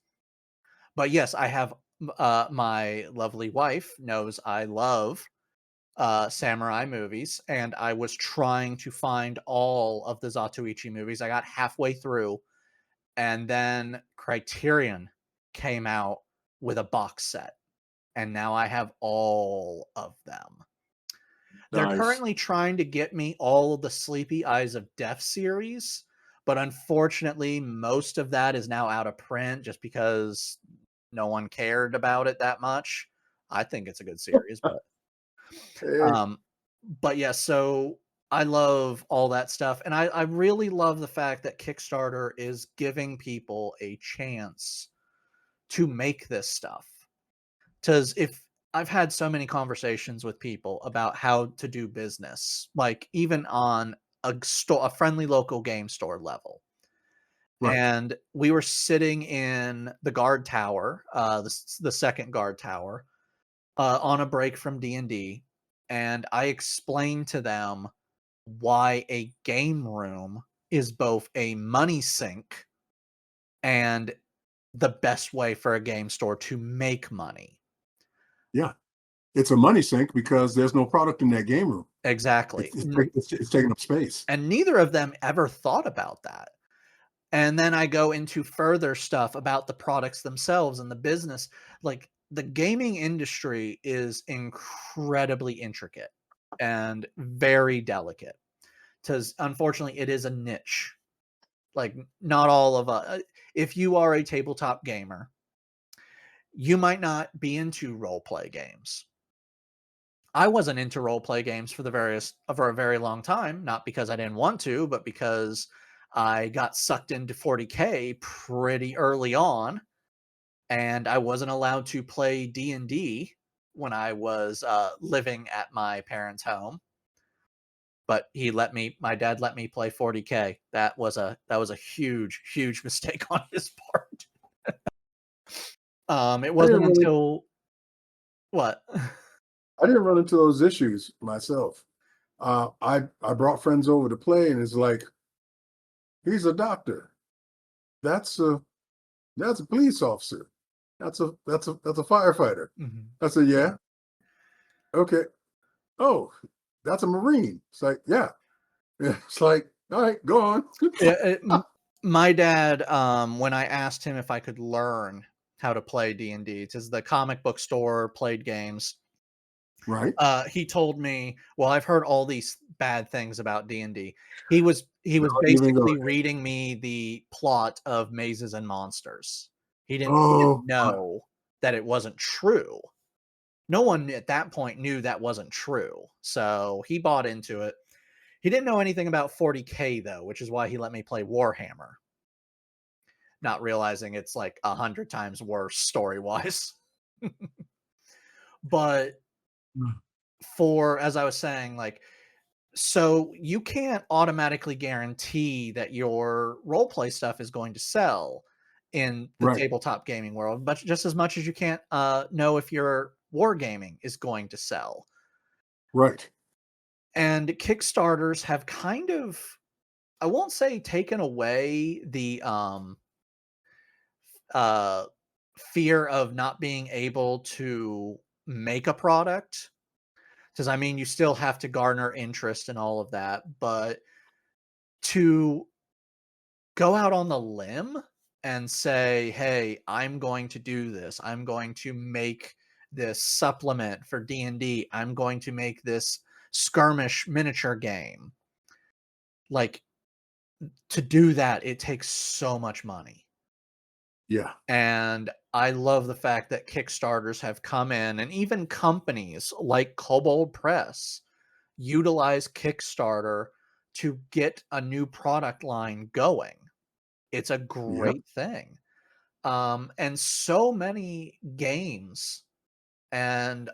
But yes, I have my lovely wife knows I love samurai movies, and I was trying to find all of the Zatoichi movies. I got halfway through, and then Criterion came out with a box set, and now I have all of them. They're Nice. currently trying to get me all of the Sleepy Eyes of Death series, but unfortunately, most of that is now out of print just because no one cared about it that much. I think it's a good series, but Hey, um, but yeah, so I love all that stuff, and I really love the fact that Kickstarter is giving people a chance to make this stuff. Because if I've had so many conversations with people about how to do business, like even on a friendly local game store level. right. And we were sitting in the guard tower, the second guard tower, on a break from D&D, and I explained to them why a game room is both a money sink and the best way for a game store to make money. Yeah. It's a money sink because there's no product in that game room. Exactly. It's taking up space. And neither of them ever thought about that. And then I go into further stuff about the products themselves and the business. Like, the gaming industry is incredibly intricate and very delicate, because unfortunately it is a niche. Like, not all of if you are a tabletop gamer, you might not be into role play games. I wasn't into role play games for a very long time, not because I didn't want to, but because I got sucked into 40K pretty early on, and I wasn't allowed to play D&D when I was living at my parents' home. But my dad let me play 40K. That was a huge mistake on his part. It I wasn't didn't really, until what? I didn't run into those issues myself. I brought friends over to play, and it's like, he's a doctor. That's a police officer. That's a firefighter. Mhm. I said, yeah, okay. Oh, that's a Marine. It's like, yeah. It's like, all right, go on. My dad, when I asked him if I could learn how to play D&D, because the comic book store played games, Right. he told me, well, I've heard all these bad things about D&D. He was Don't even go basically there. reading me the plot of Mazes and Monsters. He didn't Oh, know that it wasn't true. No one at that point knew that wasn't true. So he bought into it. He didn't know anything about 40K though, which is why he let me play Warhammer, not realizing it's like 100 times worse story-wise. But as I was saying, like, so you can't automatically guarantee that your role play stuff is going to sell in the right, tabletop gaming world, but just as much as you can't know if your wargaming is going to sell. right. And Kickstarters have kind of, I won't say taken away the uh, fear of not being able to make a product, because I mean, you still have to garner interest and all of that, but to go out on the limb and say, hey, I'm going to do this, I'm going to make this supplement for D&D, I'm going to make this skirmish miniature game, like, to do that it takes so much money. Yeah. And I love the fact that Kickstarters have come in, and even companies like Kobold Press utilize Kickstarter to get a new product line going. It's a Yep. great thing. And so many games and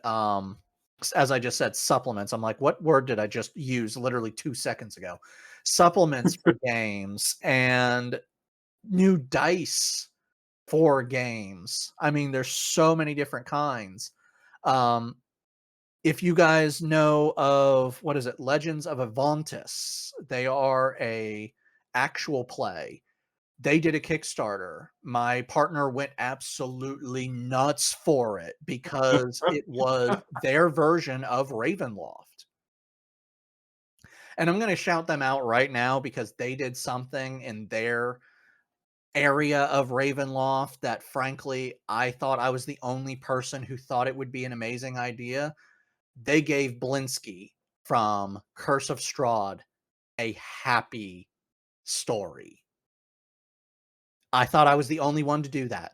as I just said, supplements. I'm like, what word did I just use literally 2 seconds ago? Supplements for games and new dice for games. I mean, there's so many different kinds. Um, if you guys know of, what is it, Legends of Avantis, they are a actual play They did a Kickstarter. My partner went absolutely nuts for it because it was their version of Ravenloft. And I'm going to shout them out right now because they did something in their area of Ravenloft that, frankly, I thought I was the only person who thought it would be an amazing idea. They gave Blinsky from Curse of Strahd a happy story. I thought I was the only one to do that.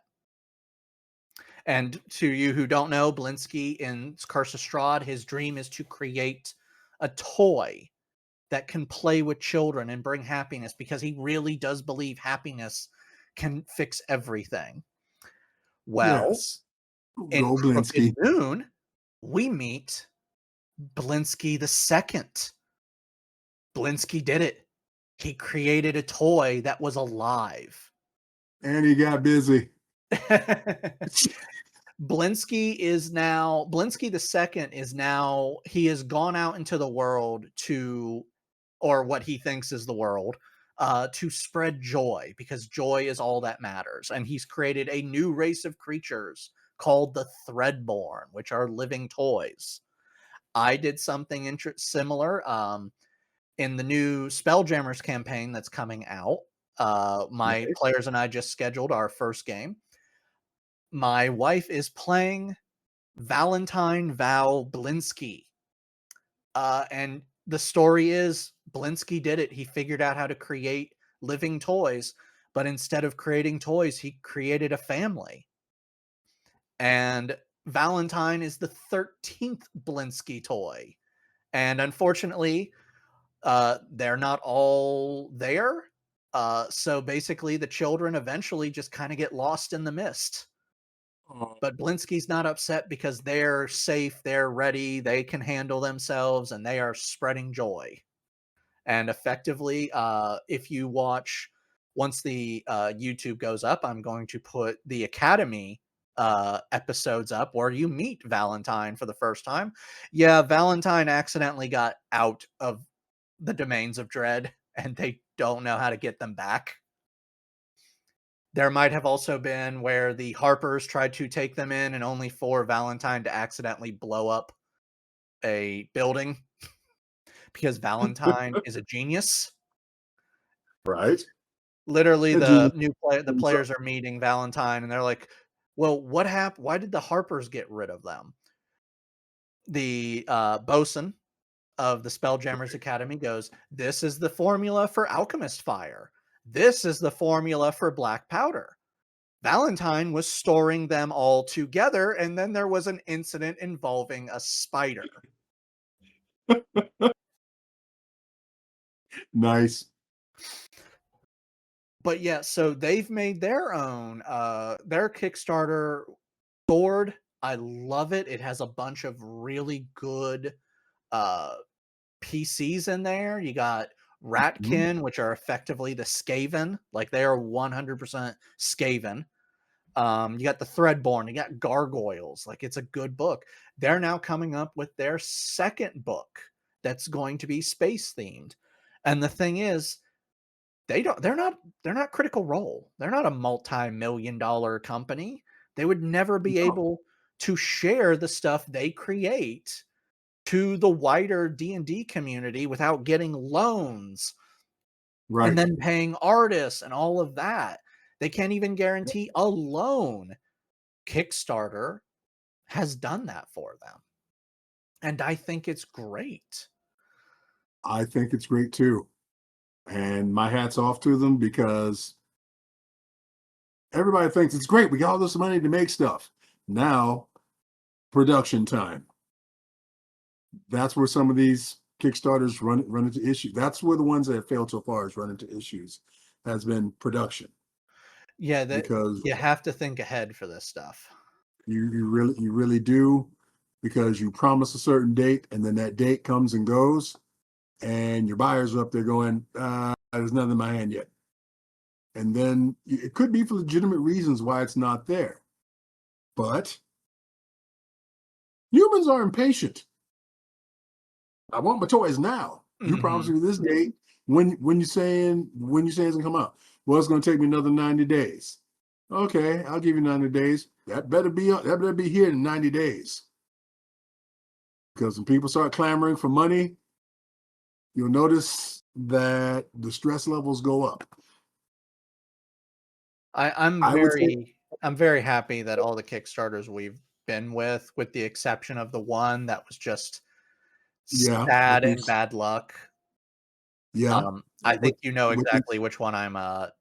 And to you who don't know, Blinsky in Curse of Strahd, his dream is to create a toy that can play with children and bring happiness because he really does believe happiness can fix everything. Well, Yes. in Go Crooked Blinsky. Moon, we meet Blinsky the Second. Blinsky did it. He created a toy that was alive. And he got busy. Blinsky the Second is now, he has gone out into the world to, or what he thinks is the world, to spread joy, because joy is all that matters. And he's created a new race of creatures called the Threadborn, which are living toys. I did something similar in the new Spelljammers campaign that's coming out. My players and I just scheduled our first game. My wife is playing Valentine Val Blinsky. And the story is Blinsky did it. He figured out how to create living toys, but instead of creating toys, he created a family. And Valentine is the 13th Blinsky toy. And unfortunately, they're not all there. So basically, the children eventually just kind of get lost in the mist. But Blinsky's not upset because they're safe, they're ready, they can handle themselves, and they are spreading joy. And effectively, if you watch, once the YouTube goes up, I'm going to put the Academy episodes up where you meet Valentine for the first time. Yeah, Valentine accidentally got out of the domains of dread, and they don't know how to get them back. There might have also been where the Harpers tried to take them in, and only for Valentine to accidentally blow up a building because Valentine is a genius. Right. Literally, the players are meeting Valentine, and they're like, "Well, what happened? Why did the Harpers get rid of them?" The bosun of the Spelljammers Academy goes, "This is the formula for alchemist fire. This is the formula for black powder. Valentine was storing them all together, and then there was an incident involving a spider." Nice. But yeah, so they've made their own, their Kickstarter sword. I love it. It has a bunch of really good PCs in there. You got Ratkin, which are effectively the Skaven. Like, they are 100% Skaven. You got the Threadborn, you got Gargoyles. Like, it's a good book. They're now coming up with their second book that's going to be space themed. And the thing is, they're not Critical Role. They're not a multi-million-dollar company. They would never be able to share the stuff they create to the wider D&D community without getting loans, Right. and then paying artists and all of that. They can't even guarantee a loan. Kickstarter has done that for them. And I think it's great. I think it's great too. And my hat's off to them, because everybody thinks it's great. We got all this money to make stuff. Now, production time. That's where some of these Kickstarters run into issues. That's where the ones that have failed so far has run into issues, has been production. Yeah, because you have to think ahead for this stuff. You really do, because you promise a certain date, and then that date comes and goes, and your buyers are up there going, there's nothing in my hand yet. And then it could be for legitimate reasons why it's not there. But humans are impatient. I want my toys now. You promised me this date. When you saying it's gonna come out? Well, it's going to take me another 90 days. Okay, I'll give you 90 days. That better be here in 90 days. Because when people start clamoring for money, you'll notice that the stress levels go up. I'm I would say, very happy that all the Kickstarters we've been with the exception of the one that was just yeah, sad and bad luck. yeah. I think you know With the, exactly which one I'm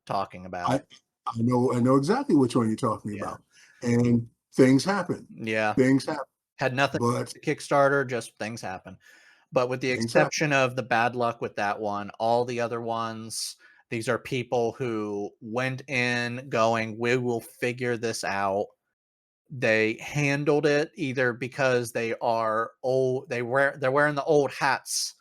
talking I, about. I know exactly which one you're talking Yeah. about. And things happen. Yeah. Things happen. Had nothing But to Kickstarter, just things happen. But with the things happen. exception of the bad luck with that one, all the other ones, these are people who went in going, we will figure this out. They handled it either because they are old, they're wearing the old hats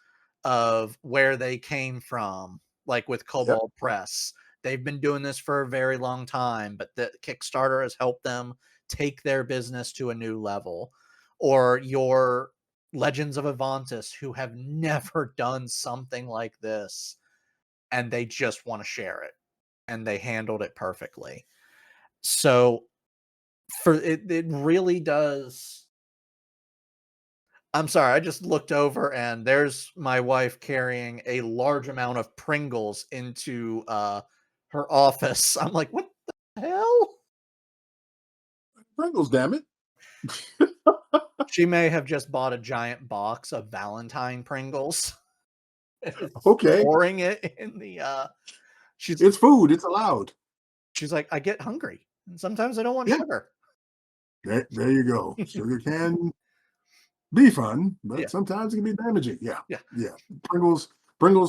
of where they came from, like with Yep. Cobalt Press. They've been doing this for a very long time, but the Kickstarter has helped them take their business to a new level. Or your Legends of Avantis, who have never done something like this, and they just want to share it, and they handled it perfectly. So for it really does. I'm sorry, I just looked over and there's my wife carrying a large amount of Pringles into her office. I'm like, what the hell? Pringles, damn it. She may have just bought a giant box of Valentine Pringles. Okay. Pouring it in the It's food. It's allowed. she's like, I get hungry. And sometimes I don't want Yeah. sugar. There you go. Sugar can be fun, but Yeah. sometimes it can be damaging. Yeah. Yeah. Yeah. Pringles,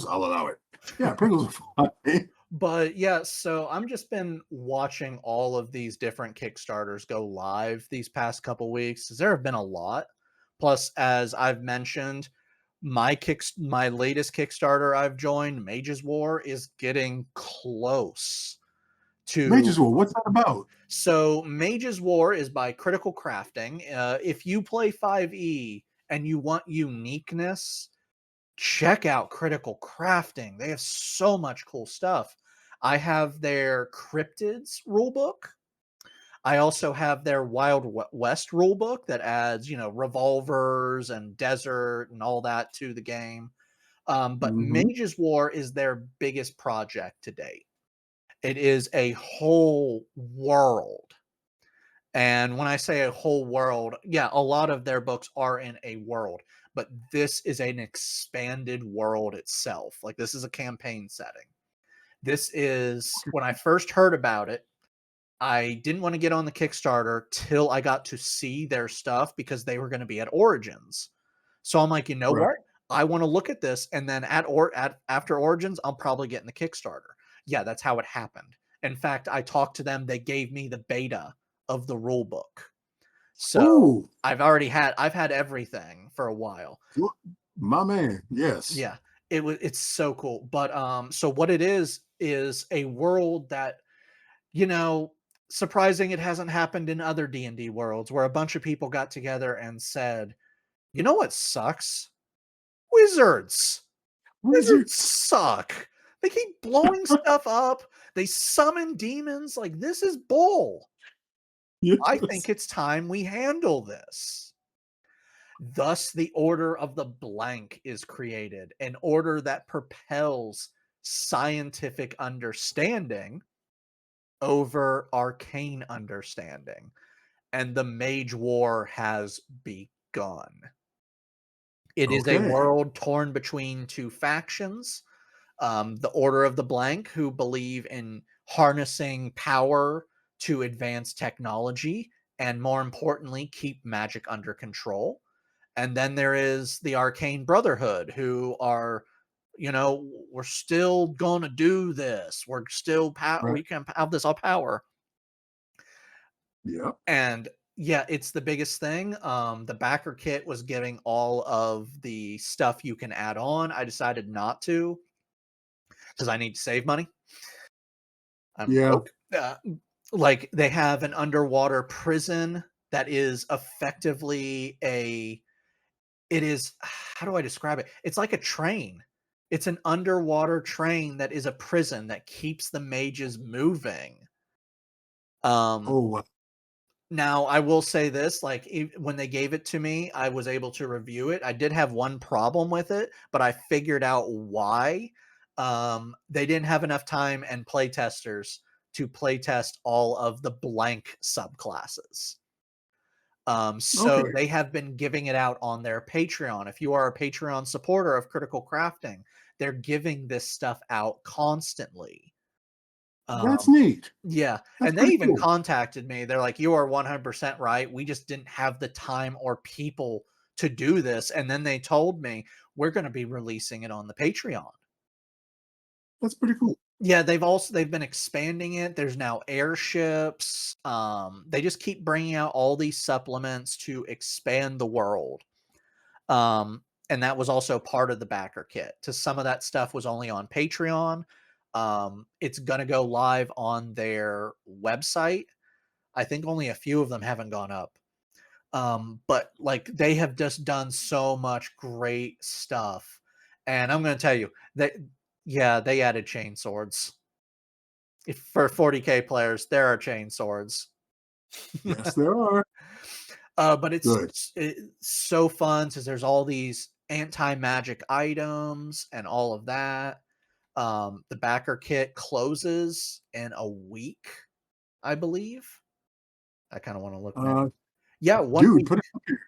I'll allow it. Yeah, Pringles are fine. But yeah, so I'm just been watching all of these different Kickstarters go live these past couple weeks. There have been a lot. Plus, as I've mentioned, my latest Kickstarter I've joined, Mage's War, is getting close Mage's to. War, what's that about? So Mage's War is by Critical Crafting. If you play 5e and you want uniqueness, check out Critical Crafting. They have so much cool stuff. I have their Cryptids rulebook. I also have their Wild West rulebook that adds, revolvers and desert and all that to the game. But Mm-hmm. Mage's War is their biggest project to date. It is a whole world. And when I say a whole world, yeah, a lot of their books are in a world, but this is an expanded world itself. Like, this is a campaign setting. This is when I first heard about it, I didn't want to get on the Kickstarter till I got to see their stuff because they were going to be at Origins. So I'm like, you know Right. what? I want to look at this, and then after Origins, I'll probably get in the Kickstarter. Yeah, that's how it happened. In fact, I talked to them. They gave me the beta of the rule book. So Ooh, I've had everything for a while. my man. Yes. Yeah, it's so cool. But so what it is a world that, surprising it hasn't happened in other D&D worlds, where a bunch of people got together and said, you know what sucks? Wizards. Wizards Wizards. suck. They keep blowing stuff up. They summon demons. Like, this is bull. Yes. I think it's time we handle this. Thus, the Order of the Blank is created, an order that propels scientific understanding over arcane understanding. And the Mage War has begun. It is a Okay. world torn between two factions. The Order of the Blank, who believe in harnessing power to advance technology and, more importantly, keep magic under control. And then there is the Arcane Brotherhood, who are, we're still going to do this. We're still, Right. we can have this all power. Yeah. And yeah, it's the biggest thing. The backer kit was giving all of the stuff you can add on. I decided not to because I need to save money. I'm broke. Like, they have an underwater prison that is effectively how do I describe it? It's like a train. It's an underwater train that is a prison that keeps the mages moving. Oh, wow. Now, I will say this, like, when they gave it to me, I was able to review it. I did have one problem with it, but I figured out why. They didn't have enough time and playtesters to playtest all of the blank subclasses. So Okay. they have been giving it out on their Patreon. If you are a Patreon supporter of Critical Crafting, they're giving this stuff out constantly. That's Um, neat. yeah, That's and they pretty even cool. contacted me. They're like, "You are 100% right. We just didn't have the time or people to do this." And then they told me, "We're going to be releasing it on the Patreon." That's pretty cool. Yeah, they've been expanding it. There's now airships. They just keep bringing out all these supplements to expand the world. And that was also part of the backer kit. To some of that stuff was only on Patreon. It's gonna go live on their website. I think only a few of them haven't gone up. But like they have just done so much great stuff. And I'm gonna tell you that yeah, they added chain swords. If for 40K players, there are chain swords. Yes, there are. But Good. it's so fun because there's all these anti-magic items and all of that. The backer kit closes in a week, I believe. I kind of want to look now. Uh, Yeah, 1 week. dude, put it up here.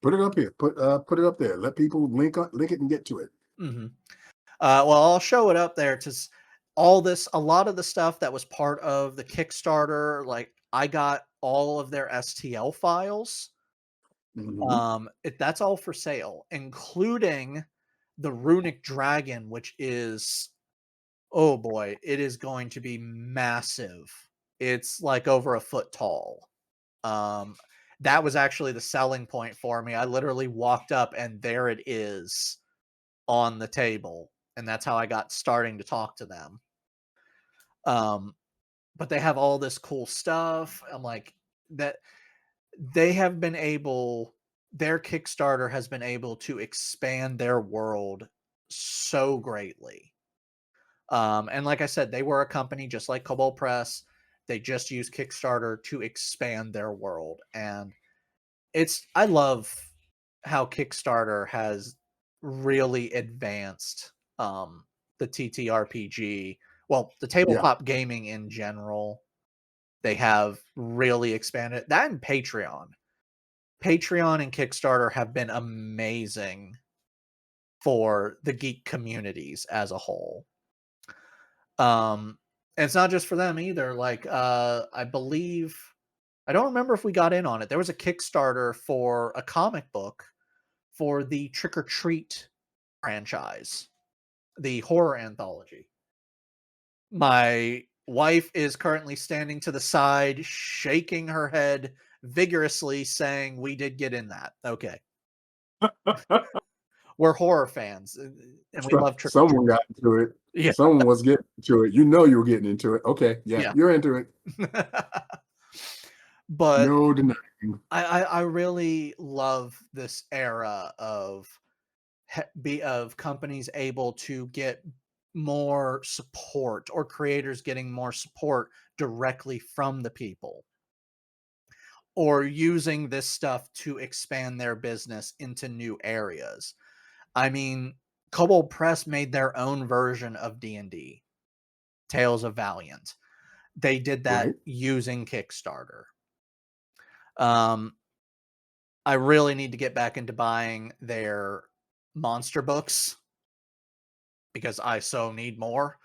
Put it up here. Put it up there. Let people link it and get to it. Hmm. Well, I'll show it up there to all this. A lot of the stuff that was part of the Kickstarter, like I got all of their STL files. Mhm. That's all for sale, including the runic dragon, which is oh boy, it is going to be massive. It's like over a foot tall. Um, that was actually the selling point for me. I literally walked up and there it is on the table, and that's how I got starting to talk to them. Um, but they have all this cool stuff. I'm like that they have been able their Kickstarter has been able to expand their world so greatly. And like I said, they were a company just like Cobalt Press. They just use Kickstarter to expand their world. And I love how Kickstarter has really advanced the TTRPG, well, the Yeah. tabletop gaming in general. They have really expanded that in Patreon. Patreon and Kickstarter have been amazing for the geek communities as a whole. And it's not just for them either. Like, I believe I don't remember if we got in on it. There was a Kickstarter for a comic book for the Trick or Treat franchise, the horror anthology. My wife is currently standing to the side, shaking her head vigorously, saying, "We did get in that." Okay. We're horror fans, and we love Trick or Someone got into it. Treat. Someone was getting into it. You know you were getting into it. Okay. Yeah. Yeah. You're into it. Yeah. But No denying. I really love this era of of companies able to get more support or creators getting more support directly from the people or using this stuff to expand their business into new areas. I mean, Cobalt Press made their own version of D&D, Tales of Valiant. They did that Right. using Kickstarter. Um, I really need to get back into buying their monster books because I so need more.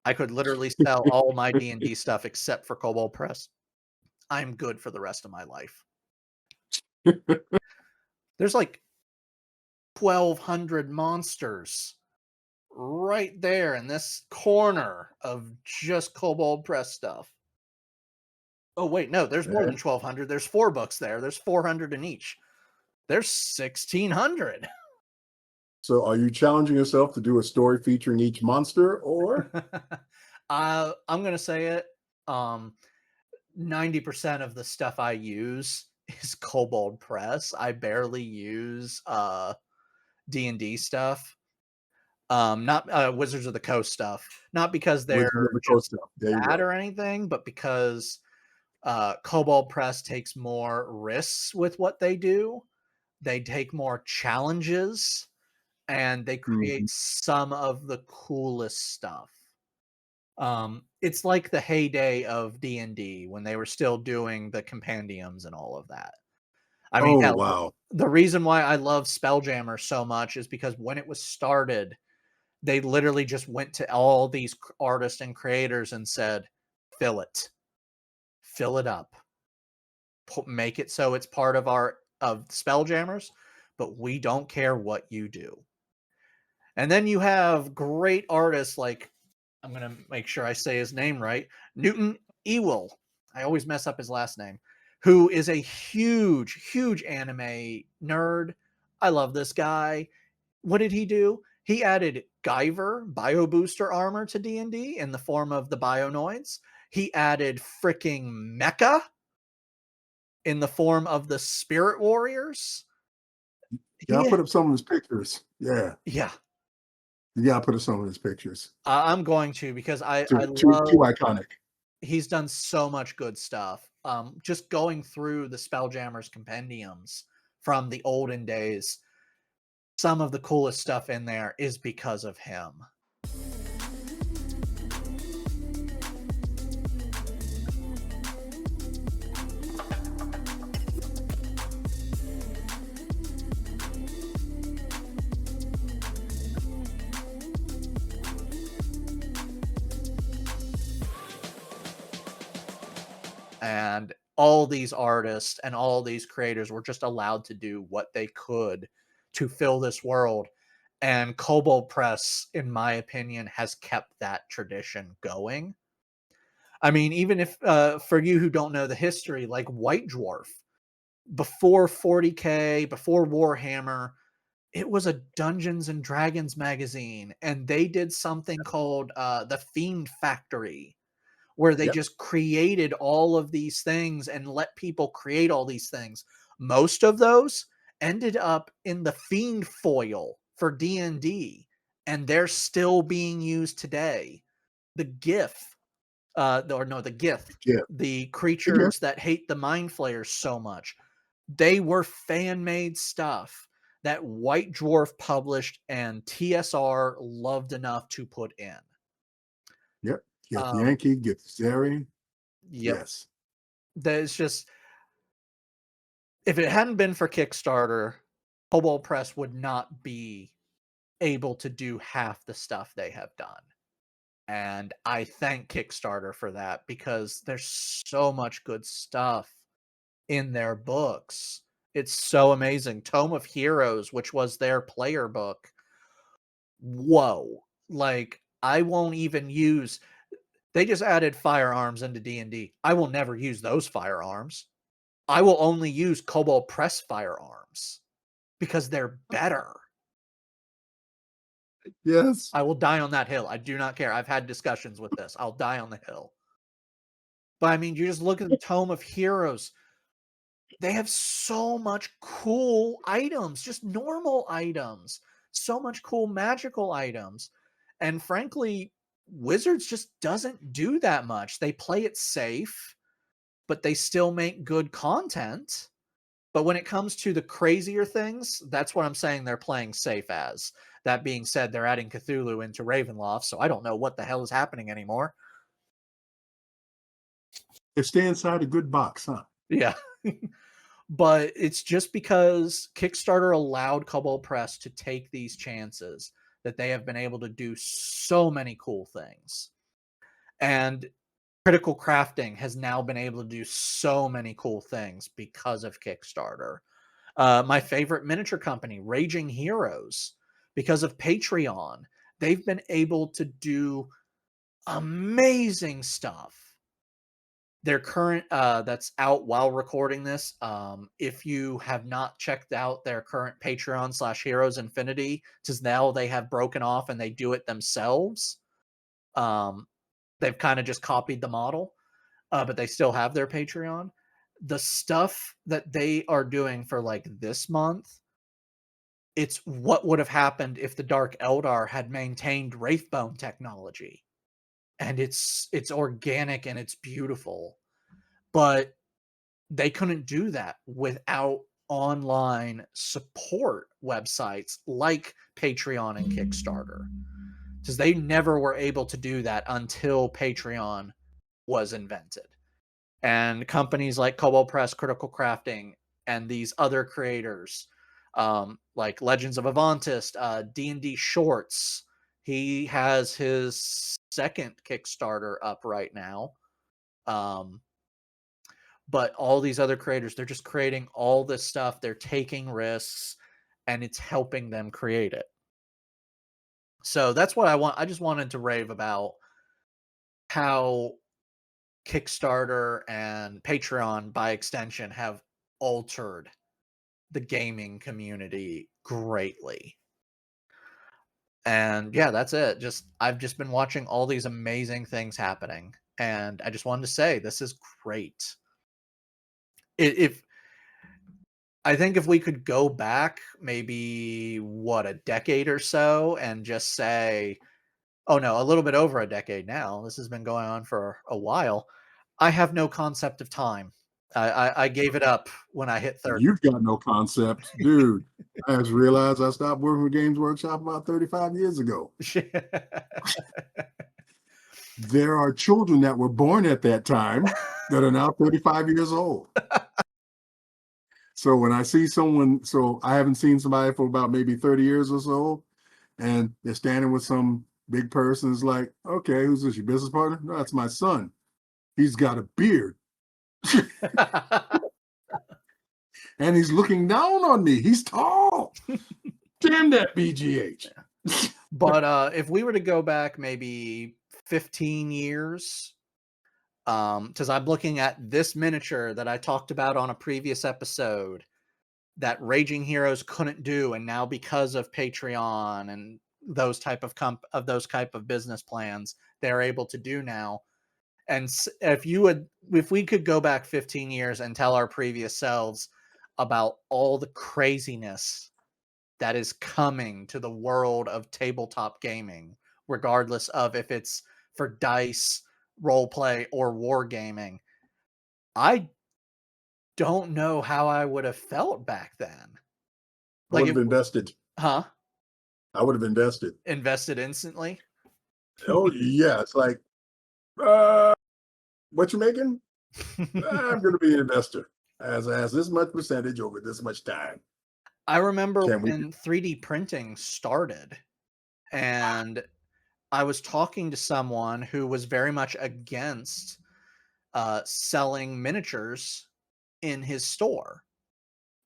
I could literally sell all my D&D stuff except for Cobalt Press. I'm good for the rest of my life. There's like 1,200 monsters right there in this corner of just Cobalt Press stuff. Oh wait, no, there's more than 1,200. There's 4 books there. There's 400 in each. There's 1,600. So are you challenging yourself to do a story featuring each monster or? I'm gonna say it. 90% of the stuff I use is Kobold Press. I barely use D&D stuff. Not Wizards of the Coast stuff. Not because they're Wizards of the Coast just stuff. There you bad go. or anything, but because Kobold Press takes more risks with what they do. They take more challenges, and they create Mhm. some of the coolest stuff. It's like the heyday of D&D when they were still doing the compendiums and all of that. I mean, Oh, hell, wow. the reason why I love Spelljammer so much is because when it was started, they literally just went to all these artists and creators and said, fill it up, make it so it's part of our of Spelljammers, but we don't care what you do. And then you have great artists like, I'm going to make sure I say his name right, Newton Ewell. I always mess up his last name, who is a huge anime nerd. I love this guy. What did he do? He added Guyver bio booster armor to D&D in the form of the Bionoids. He added freaking Mecha in the form of the Spirit Warriors. Yeah, I He, put up some of his pictures. Yeah. yeah, Yeah, I put up some of his pictures. I'm going to, because I Too love, iconic. he's done so much good stuff. Just going through the Spelljammers compendiums from the olden days, some of the coolest stuff in there is because of him. And all these artists and all these creators were just allowed to do what they could to fill this world. And Kobold Press, in my opinion, has kept that tradition going. I mean, even if, for you who don't know the history, like White Dwarf, before 40K, before Warhammer, it was a Dungeons and Dragons magazine. And they did something called the Fiend Factory, where they Yep. just created all of these things and let people create all these things. Most of those ended up in the Fiend foil for D&D, and they're still being used today. The GIF, the GIF, Yeah. the creatures that hate the Mind Flayers so much, they were fan-made stuff that White Dwarf published and TSR loved enough to put in. Yep. Get Um, Yankee, get Zeri. Yep. Yes. There's just, if it hadn't been for Kickstarter, Kobold Press would not be able to do half the stuff they have done. And I thank Kickstarter for that, because there's so much good stuff in their books. It's so amazing. Tome of Heroes, which was their player book. Whoa. Like, I won't even use, they just added firearms into D&D. I will never use those firearms. I will only use Kobold Press firearms because they're better. Yes. I will die on that hill. I do not care. I've had discussions with this. I'll die on the hill. But I mean, you just look at the Tome of Heroes. They have so much cool items, just normal items, so much cool magical items. And frankly, Wizards just doesn't do that much. They play it safe, but they still make good content. But when it comes to the crazier things, that's what I'm saying they're playing safe as. That being said, they're adding Cthulhu into Ravenloft, so I don't know what the hell is happening anymore. They stay inside a good box, huh? Yeah. But it's just because Kickstarter allowed Kobold Press to take these chances that they have been able to do so many cool things. And Critical Crafting has now been able to do so many cool things because of Kickstarter. My favorite miniature company, Raging Heroes, because of Patreon, they've been able to do amazing stuff. Their current, that's out while recording this. If you have not checked out their current Patreon /Heroes Infinity, because now they have broken off and they do it themselves. They've kind of just copied the model, but they still have their Patreon. The stuff that they are doing for like this month It's what would have happened if the Dark Eldar had maintained Wraithbone technology. And it's organic and it's beautiful. But they couldn't do that without online support websites like Patreon and Kickstarter, because they never were able to do that until Patreon was invented. And companies like Cobalt Press, Critical Crafting, and these other creators, like Legends of Avantist, D&D Shorts, he has his second Kickstarter up right now. But all these other creators, they're just creating all this stuff. They're taking risks, and it's helping them create it. So that's what I want. I just wanted to rave about how Kickstarter and Patreon, by extension, have altered the gaming community greatly. And yeah, that's it. I've just been watching all these amazing things happening, and I just wanted to say this is great. If I think if we could go back maybe a decade or so and just say, oh no, a little bit over a decade now. This has been going on for a while. I have no concept of time. I gave it up when I hit 30. You've got no concept, dude. I just realized I stopped working with Games Workshop about 35 years ago. There are children that were born at that time that are now 35 years old. So when I see someone, so I haven't seen somebody for about maybe 30 years or so, and they're standing with some big person, it's like, okay, who's this, your business partner? No, that's my son. He's got a beard. And he's looking down on me. He's tall. Damn that BGH. But if we were to go back maybe 15 years, because I'm looking at this miniature that I talked about on a previous episode that Raging Heroes couldn't do, and now because of Patreon and those type of business plans, they're able to do now. And if we could go back 15 years and tell our previous selves about all the craziness that is coming to the world of tabletop gaming, regardless of if it's for dice, role play, or wargaming, I don't know how I would have felt back then. I would have invested. Huh? I would have invested. Invested instantly? Oh, yeah. It's like, what you making? I'm going to be an investor. As this much percentage over this much time. I remember when 3D printing started, and I was talking to someone who was very much against selling miniatures in his store.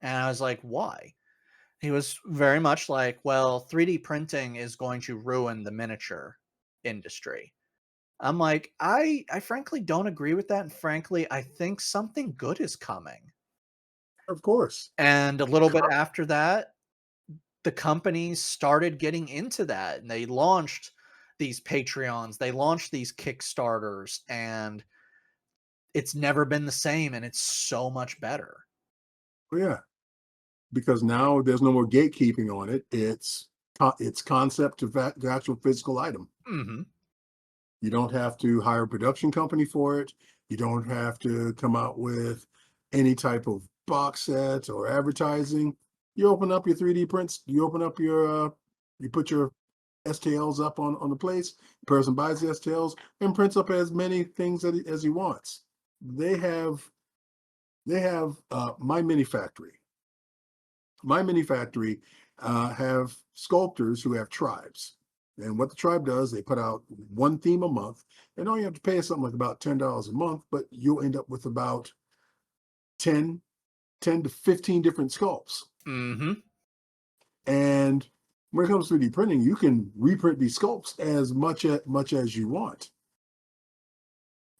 And I was like, why? He was very much like, well, 3D printing is going to ruin the miniature industry. I'm like, I frankly don't agree with that. And frankly, I think something good is coming. Of course. And a little bit after that, the companies started getting into that, and they launched these Patreons, they launched these Kickstarters, and it's never been the same, and it's so much better. Yeah, because now there's no more gatekeeping on it. It's concept to the actual physical item. Mm-hmm. You don't have to hire a production company for it. You don't have to come out with any type of box sets or advertising. You open up your 3D prints. You open up your, you put your STLs up on the place. The person buys the STLs and prints up as many things as he wants. They have My Mini Factory. My Mini Factory have sculptors who have tribes. And what the tribe does, they put out one theme a month, and all you have to pay is something like about $10 a month, but you'll end up with about 10 to 15 different sculpts. Mm-hmm. And when it comes to 3D printing, you can reprint these sculpts as much as you want.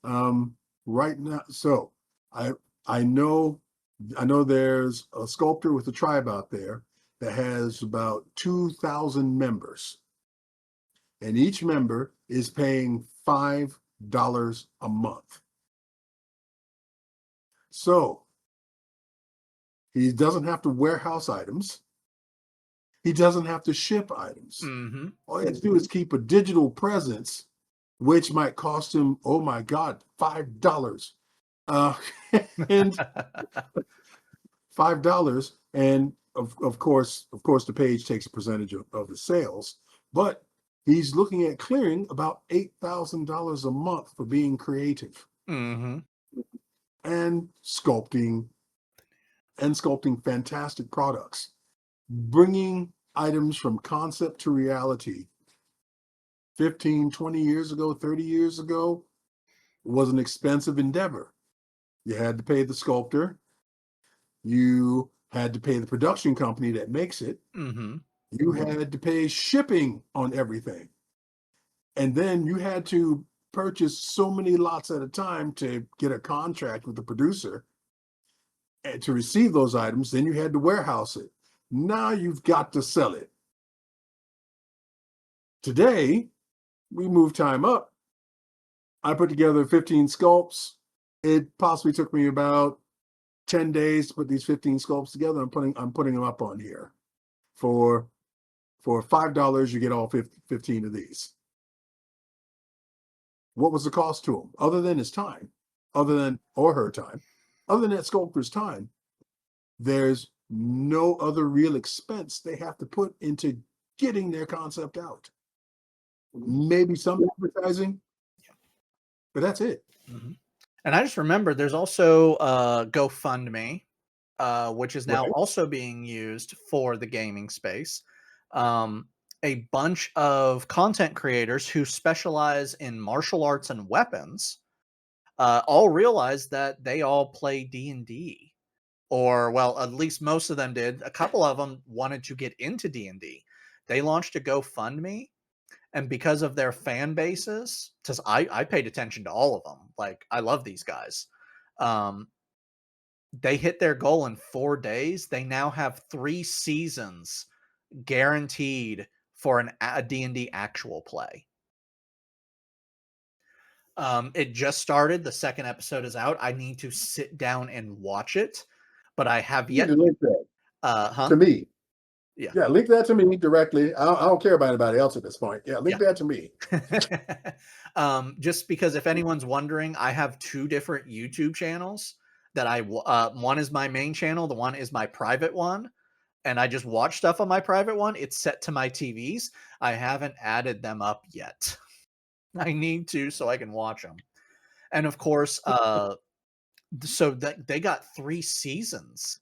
Right now, so I know there's a sculptor with a tribe out there that has about 2,000 members. And each member is paying $5 a month. So he doesn't have to warehouse items. He doesn't have to ship items. Mm-hmm. All he has to do is keep a digital presence, which might cost him, oh my God, $5. And $5. And of course, the page takes a percentage of the sales, but he's looking at clearing about $8,000 a month for being creative Mm-hmm. and sculpting fantastic products, bringing items from concept to reality. 15, 20 years ago, 30 years ago, it was an expensive endeavor. You had to pay the sculptor. You had to pay the production company that makes it. Mm-hmm. You had to pay shipping on everything. And then you had to purchase so many lots at a time to get a contract with the producer and to receive those items. Then you had to warehouse it. Now you've got to sell it. Today, we move time up. I put together 15 sculpts. It possibly took me about 10 days to put these 15 sculpts together. I'm putting them up on here. For $5, you get all 15 of these. What was the cost to him? Other than his time, or her time, other than that sculptor's time, there's no other real expense they have to put into getting their concept out. Maybe some advertising, but that's it. Mm-hmm. And I just remembered there's also GoFundMe, which is now also being used for the gaming space. A bunch of content creators who specialize in martial arts and weapons all realized that they all play D&D. Or, well, at least most of them did. A couple of them wanted to get into D&D. They launched a GoFundMe. And because of their fan bases, because I paid attention to all of them. Like, I love these guys. They hit their goal in 4 days. They now have 3 seasons guaranteed for a D&D actual play. It just started. The second episode is out. I need to sit down and watch it, but I have yet to link that to me. Yeah, link that to me directly. I don't care about anybody else at this point. Yeah, link that to me. Just because if anyone's wondering, I have 2 different YouTube channels that one is my main channel, the one is my private one, and I just watch stuff on my private one. It's set to my TVs. I haven't added them up yet. I need to so I can watch them. And of course, so they got 3 seasons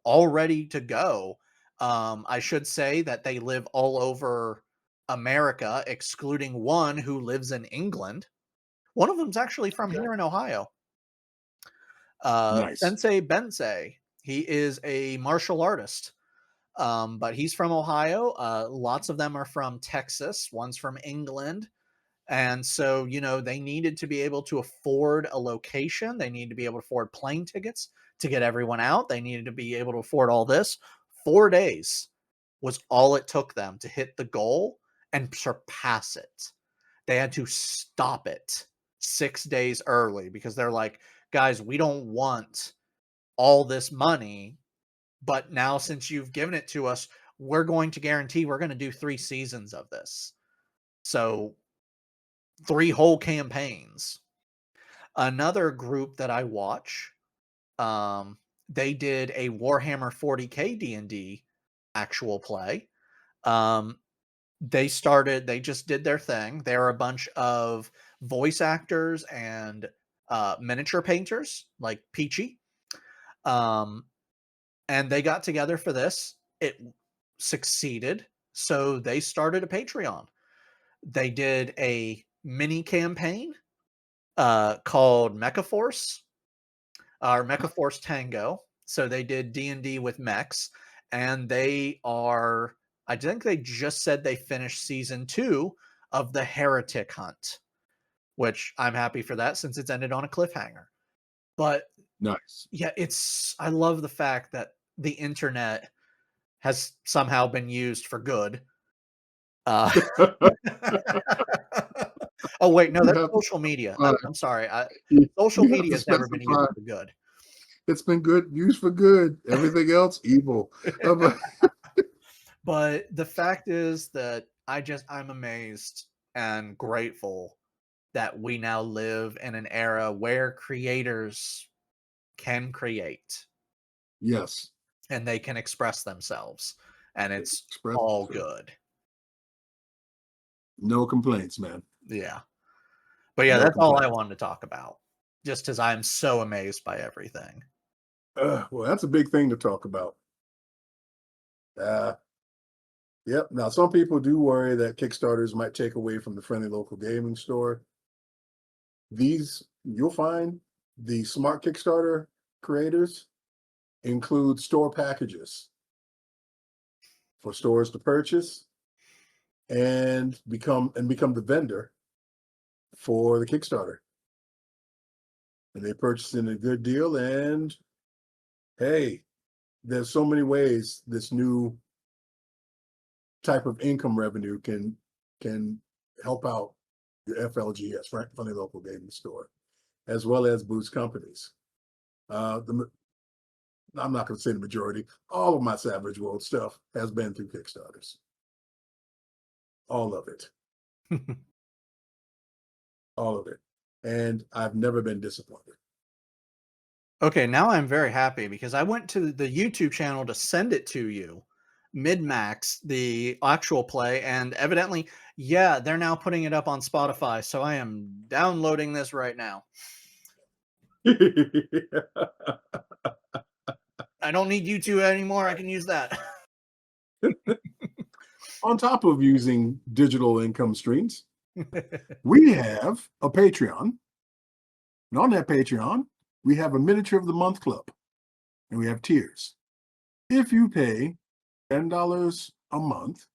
all ready to go. I should say that they live all over America, excluding one who lives in England. One of them's actually from here in Ohio. Nice. Sensei Bensei. He is a martial artist, but he's from Ohio. Lots of them are from Texas. One's from England. And so, they needed to be able to afford a location. They needed to be able to afford plane tickets to get everyone out. They needed to be able to afford all this. 4 days was all it took them to hit the goal and surpass it. They had to stop it 6 days early because they're like, guys, we don't want all this money, but now since you've given it to us, we're going to guarantee we're going to do 3 seasons of this. So 3 whole campaigns. Another group that I watch, they did a Warhammer 40K D&D actual play. They just did their thing. They're a bunch of voice actors and miniature painters like Peachy. And they got together for this. It succeeded. So they started a Patreon. They did a mini campaign called Mecha Force. Or Mecha Force Tango. So they did D&D with mechs, and I think they just said they finished season 2 of the Heretic Hunt, which I'm happy for that since it's ended on a cliffhanger. But nice. Yeah, I love the fact that the internet has somehow been used for good. Oh wait, no, that's social media. I'm sorry. Social media has never been used for good. It's been good, used for good. Everything else, evil. But the fact is that I'm amazed and grateful that we now live in an era where creators can create Yes. and they can express themselves, and it's Express all themselves. good. No complaints, man. Yeah. But yeah, No that's all I complaints. wanted to talk about. Just because I'm so amazed by everything. Well, that's a big thing to talk about. Yep. Now, some people do worry that Kickstarters might take away from the friendly local gaming store. You'll find the smart Kickstarter creators include store packages for stores to purchase and become the vendor for the Kickstarter. And they purchase in a good deal. And hey, there's so many ways this new type of income revenue can help out the FLGS, Friendly Local Gaming Store, as well as boost companies. I'm not going to say the majority. All of my Savage World stuff has been through Kickstarters. All of it. All of it. And I've never been disappointed. Okay, now I'm very happy because I went to the YouTube channel to send it to you, mid-max, the actual play, and evidently, yeah, they're now putting it up on Spotify, so I am downloading this right now. I don't need YouTube anymore. I can use that. On top of using digital income streams, we have a Patreon. And on that Patreon, we have a Miniature of the Month Club. And we have tiers. If you pay $10 a month,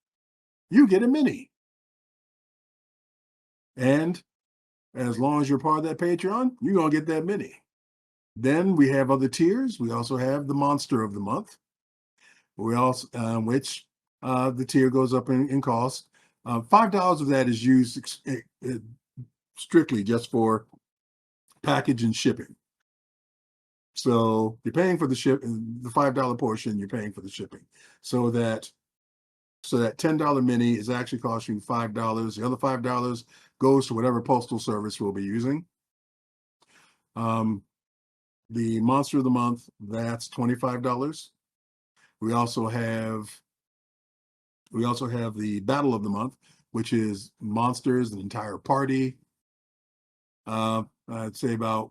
you get a mini. And as long as you're part of that Patreon, you're going to get that mini. Then we have other tiers. We also have the Monster of the Month. We also, which the tier goes up in cost. $5 of that is used strictly just for package and shipping. So you're paying for the $5 portion, you're paying for the shipping. So that $10 mini is actually costing you $5. The other $5 goes to whatever postal service we'll be using. The Monster of the Month, that's $25. We also have the Battle of the Month, which is monsters, an entire party. I'd say about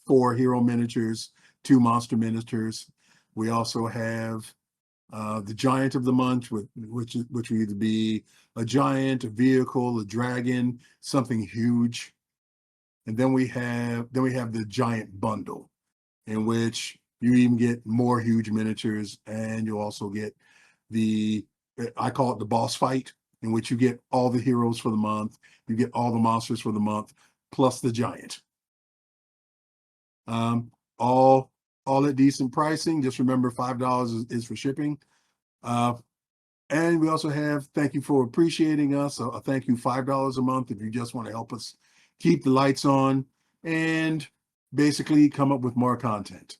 4 hero miniatures, 2 monster miniatures. We also have the Giant of the Month, which would either be a giant, a vehicle, a dragon, something huge. And then we have the Giant Bundle, in which you even get more huge miniatures, and you also get I call it the boss fight, in which you get all the heroes for the month, you get all the monsters for the month, plus the giant. All at decent pricing. Just remember, $5 is for shipping. And we also have, thank you for appreciating us. A thank you, $5 a month if you just want to help us keep the lights on and basically come up with more content.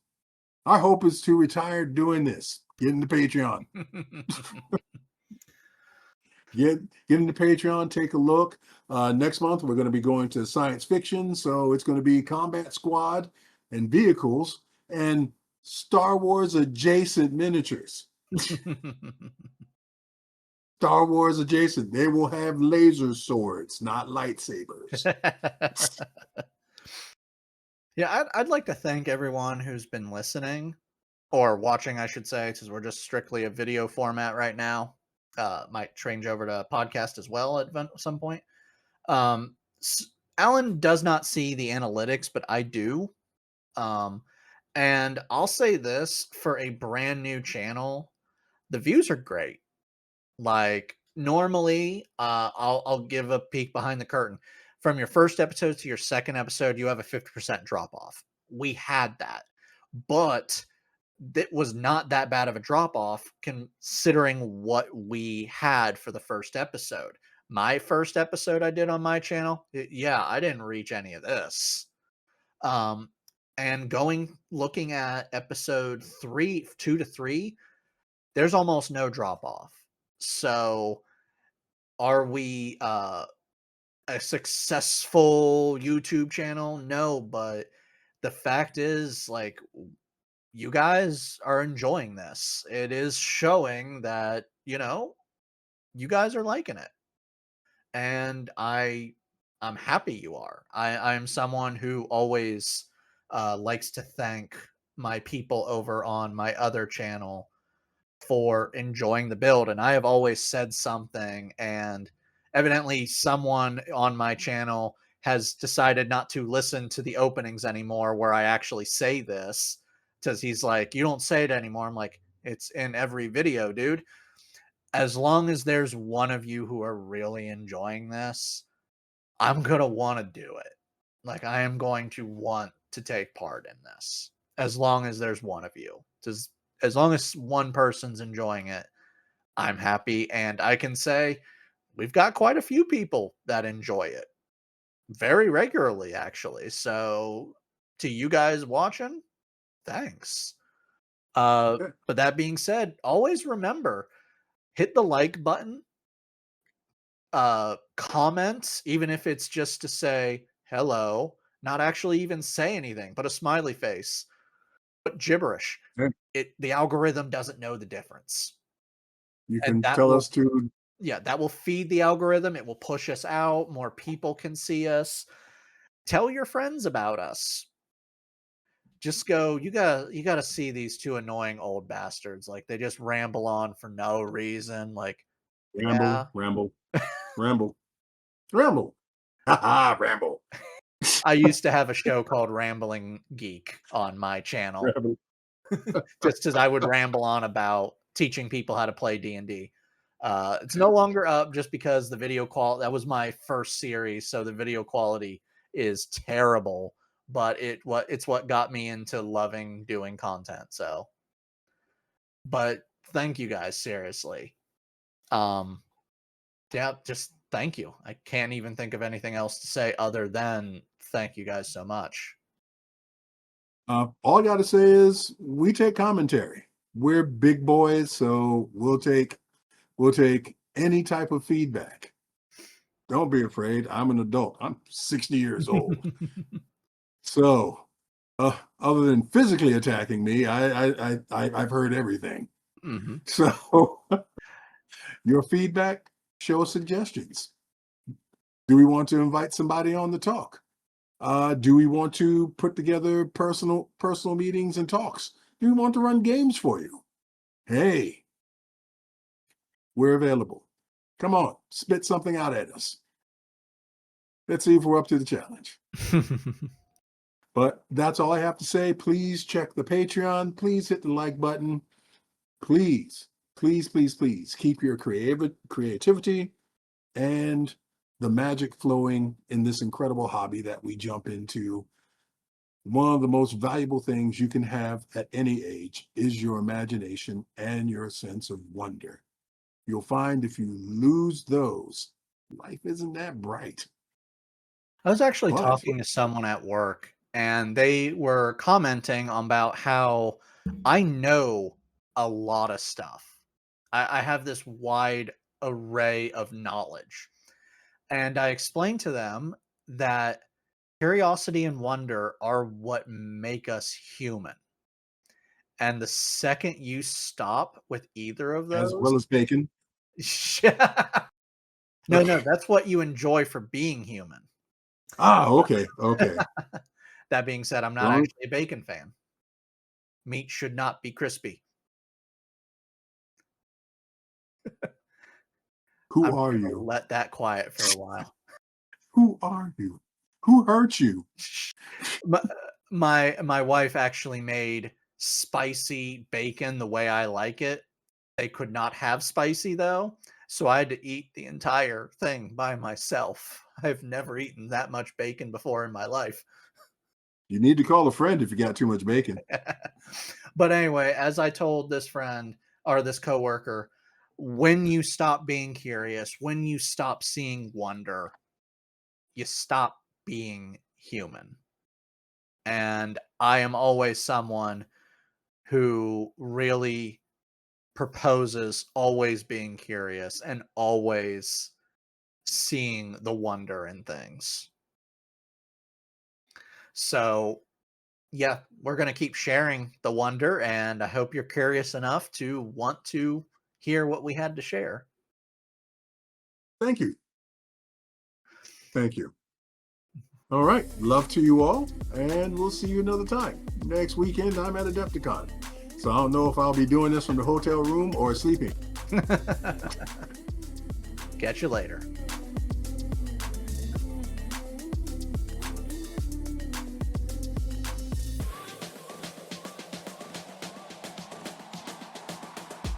Our hope is to retire doing this. Get into Patreon. Get into Patreon, take a look. Next month, we're going to be going to science fiction. So it's going to be Combat Squad and vehicles and Star Wars adjacent miniatures. Star Wars adjacent. They will have laser swords, not lightsabers. Yeah, I'd like to thank everyone who's been listening or watching, I should say, because we're just strictly a video format right now. Might change over to podcast as well at some point. Alan does not see the analytics, but I do. And I'll say this, for a brand new channel, the views are great. Like, normally, I'll give a peek behind the curtain. From your first episode to your second episode, you have a 50% drop off. We had that, but that was not that bad of a drop off considering what we had for the first episode. My first episode I did on my channel, I didn't reach any of this. And looking at episode 2 to 3, there's almost no drop off. So are we a successful YouTube channel? No, but the fact is, like, you guys are enjoying this. It is showing that, you guys are liking it. And I'm happy you are. I'm someone who always likes to thank my people over on my other channel for enjoying the build, and I have always said something, and evidently someone on my channel has decided not to listen to the openings anymore where I actually say this, because he's like, you don't say it anymore. I'm like, it's in every video, dude. As long as there's one of you who are really enjoying this, I'm gonna want to do it. Like, I am going to want to take part in this as long as there's one of you. Just as long as one person's enjoying it, I'm happy. And I can say we've got quite a few people that enjoy it very regularly, actually. So to you guys watching, thanks. But that being said, always remember, hit the like button, comment, even if it's just to say hello, not actually even say anything, but a smiley face, but gibberish. Yeah. The algorithm doesn't know the difference. You And can that tell will, us to. yeah, that will feed the algorithm. It will push us out. More people can see us. Tell your friends about us. Just go, you gotta see these two annoying old bastards. Like, they just ramble on for no reason. Like, yeah. Ramble, ramble, ramble. Ha ramble. I used to have a show called Rambling Geek on my channel, Ramble. just as I would ramble on about teaching people how to play D&D. It's no longer up just because the video quality, that was my first series, so the video quality is terrible, but it's what got me into loving doing content. So, but thank you guys, seriously. Yeah, just thank you. I can't even think of anything else to say other than thank you guys so much. All I got to say is we take commentary. We're big boys, so we'll take any type of feedback. Don't be afraid. I'm an adult. I'm 60 years old. So, other than physically attacking me, I've heard everything. Mm-hmm. So, your feedback, show us suggestions. Do we want to invite somebody on the talk? Do we want to put together personal meetings and talks? Do we want to run games for you? Hey, we're available. Come on, spit something out at us. Let's see if we're up to the challenge. But that's all I have to say. Please check the Patreon. Please hit the like button. Please, please, please, please keep your creativity and the magic flowing in this incredible hobby that we jump into. One of the most valuable things you can have at any age is your imagination and your sense of wonder. You'll find if you lose those, life isn't that bright. I was actually But talking to someone at work, and they were commenting about how I know a lot of stuff. I have this wide array of knowledge. And I explained to them that curiosity and wonder are what make us human. And the second you stop with either of as those, well as bacon. no, that's what you enjoy for being human. Okay. That being said, I'm not Wrong. actually a bacon fan. Meat should not be crispy. Who I'm are gonna you? let that quiet for a while. Who are you? Who hurt you? My wife actually made spicy bacon the way I like it. They could not have spicy though, so I had to eat the entire thing by myself. I've never eaten that much bacon before in my life. You need to call a friend if you got too much bacon. But anyway, as I told this friend or this coworker, when you stop being curious, when you stop seeing wonder, you stop being human. And I am always someone who really proposes always being curious and always seeing the wonder in things. So, yeah, we're going to keep sharing the wonder, and I hope you're curious enough to want to hear what we had to share. Thank you. Thank you. All right. Love to you all, and we'll see you another time. Next weekend, I'm at Adepticon. So I don't know if I'll be doing this from the hotel room or sleeping. Catch you later.